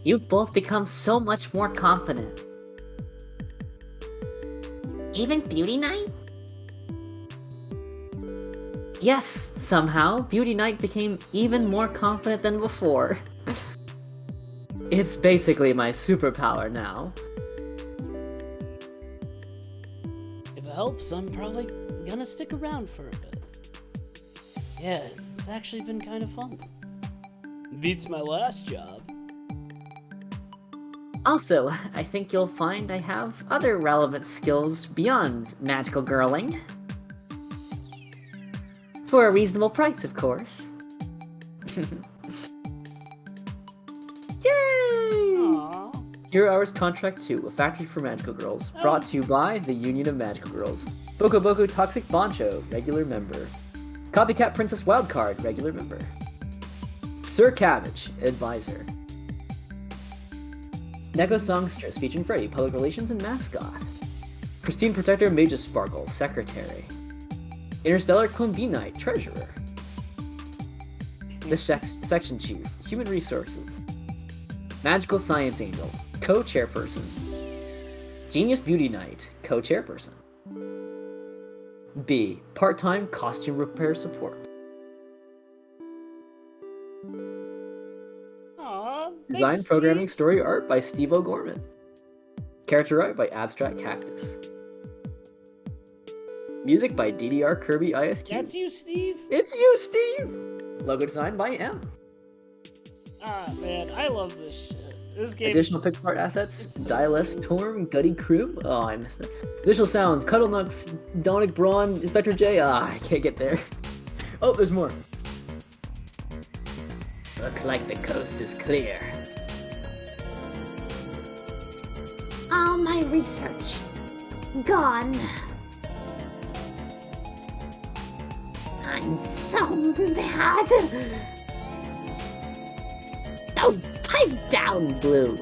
You've both become so much more confident. Even Beauty Night? Yes, somehow, Beauty Night became even more confident than before. It's basically my superpower now. If it helps, I'm probably gonna stick around for a bit. Yeah, it's actually been kind of fun. Beats my last job. Also, I think you'll find I have other relevant skills beyond magical girling. For a reasonable price, of course. Yay! Aww. Hero Hours Contract 2, a factory for magical girls. Brought to you by the Union of Magical Girls. Boko Boko Toxic Boncho, regular member. Copycat Princess Wildcard, regular member. Sir Cabbage, advisor. Neko Songstress, featuring Freddy, public relations and mascot. Christine Protector Magus Sparkle, secretary. Interstellar Quimby Knight, treasurer. The section chief, human resources. Magical Science Angel, co-chairperson. Genius Beauty Knight, co-chairperson. B, part-time costume repair support. Aw, Design, thanks, programming, Steve. story art by Steve O'Gorman. Character art by Abstract Cactus. Music by DDR Kirby ISQ. That's you, Steve? It's you, Steve! Logo design by M. Ah, man, I love this shit. This game. Additional pixel art assets, It's so Dialess, cool. Torm, Gutty Crew. Oh, I missed it. Additional sounds, Cuddle Nux, Donic Brawn, Inspector J. I can't get there. Oh, there's more. Looks like the coast is clear. All my research gone. I'm so mad. Oh, pipe down, Blue.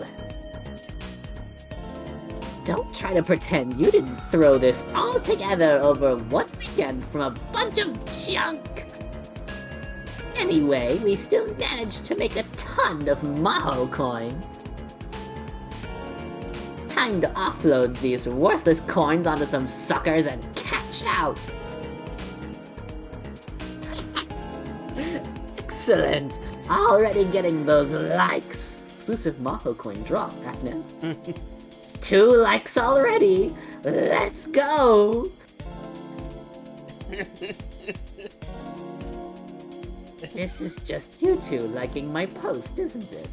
Don't try to pretend you didn't throw this all together over one weekend from a bunch of junk. Anyway, we still managed to make a ton of Maho coin. Time Time to offload these worthless coins onto some suckers and cash out. Excellent. Already getting those likes. Exclusive Maho coin drop back now. 2 likes already. Let's go. This is just you two liking my post, isn't it?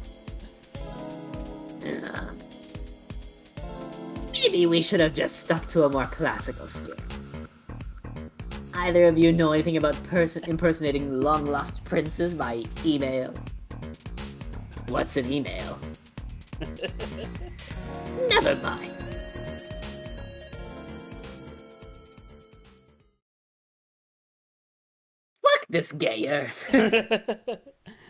Maybe we should have just stuck to a more classical scale. Either of you know anything about impersonating long-lost princes by email? What's an email? Never mind. Fuck this gay earth.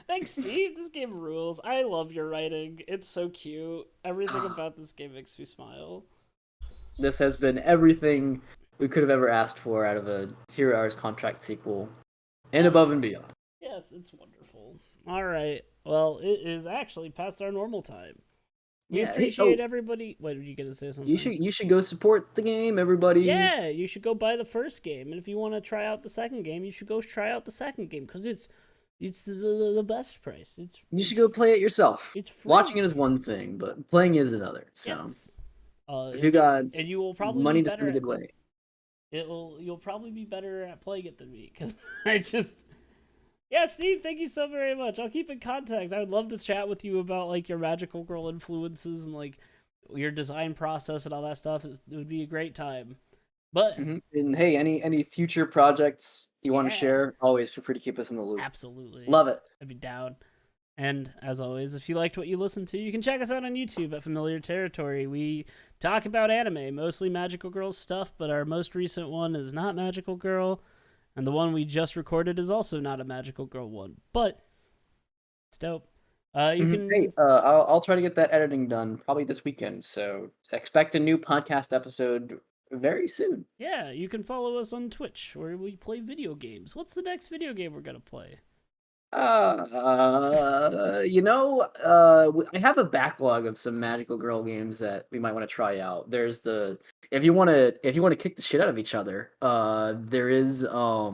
Thanks, Steve. This game rules. I love your writing. It's so cute. Everything about this game makes me smile. This has been everything we could have ever asked for out of a Hero Hours Contract sequel, and above and beyond. Yes, it's wonderful. All right. Well, it is actually past our normal time. We appreciate everybody. What, were you gonna say something? You should go support the game, everybody. Yeah, you should go buy the first game, and if you want to try out the second game, you should go try out the second game because it's the best price. You should go play it yourself. It's free. Watching it is one thing, but playing is another. So yes. if you got and you will probably money be to better spend a good way, you'll probably be better at playing it than me because I just. Yeah, Steve, thank you so very much. I'll keep in contact. I would love to chat with you about like your magical girl influences and like your design process and all that stuff. It would be a great time. But and hey, any future projects you want to share, always feel free to keep us in the loop. Absolutely. Love it. I'd be down. And as always, if you liked what you listened to, you can check us out on YouTube at Familiar Territory. We talk about anime, mostly Magical Girl stuff, but our most recent one is not Magical Girl. And the one we just recorded is also not a Magical Girl one, but it's dope. You can. Hey, I'll try to get that editing done probably this weekend. So expect a new podcast episode very soon. Yeah, you can follow us on Twitch where we play video games. What's the next video game we're gonna play? I have a backlog of some Magical Girl games that we might want to try out. There's if you want to kick the shit out of each other, there is I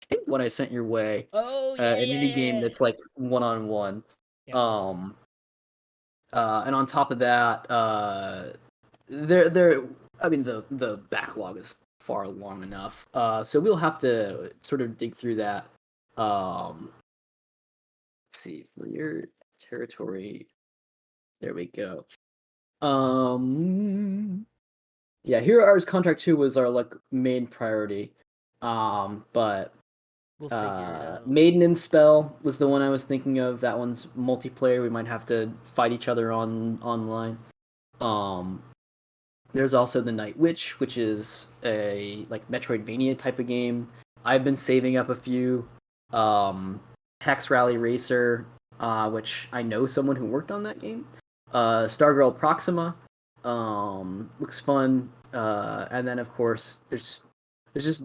think what I sent your way. Oh yeah, an indie game that's like 1-on-1. Yes. And on top of that, the backlog is far long enough. So we'll have to sort of dig through that. Let's see, Familiar Territory. There we go. Yeah, Hero Hours Contract 2 was our like main priority. But we'll figure it out. Maiden and Spell was the one I was thinking of. That one's multiplayer. We might have to fight each other online. There's also the Night Witch, which is a like Metroidvania type of game. I've been saving up a few. Hex Rally Racer, which I know someone who worked on that game. Stargirl Proxima, looks fun. And then of course there's just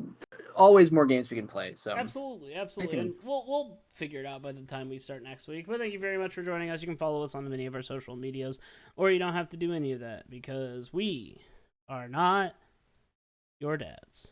always more games we can play. So absolutely, and we'll figure it out by the time we start next week. But thank you very much for joining us. You can follow us on many of our social medias, or you don't have to do any of that because we are not your dads.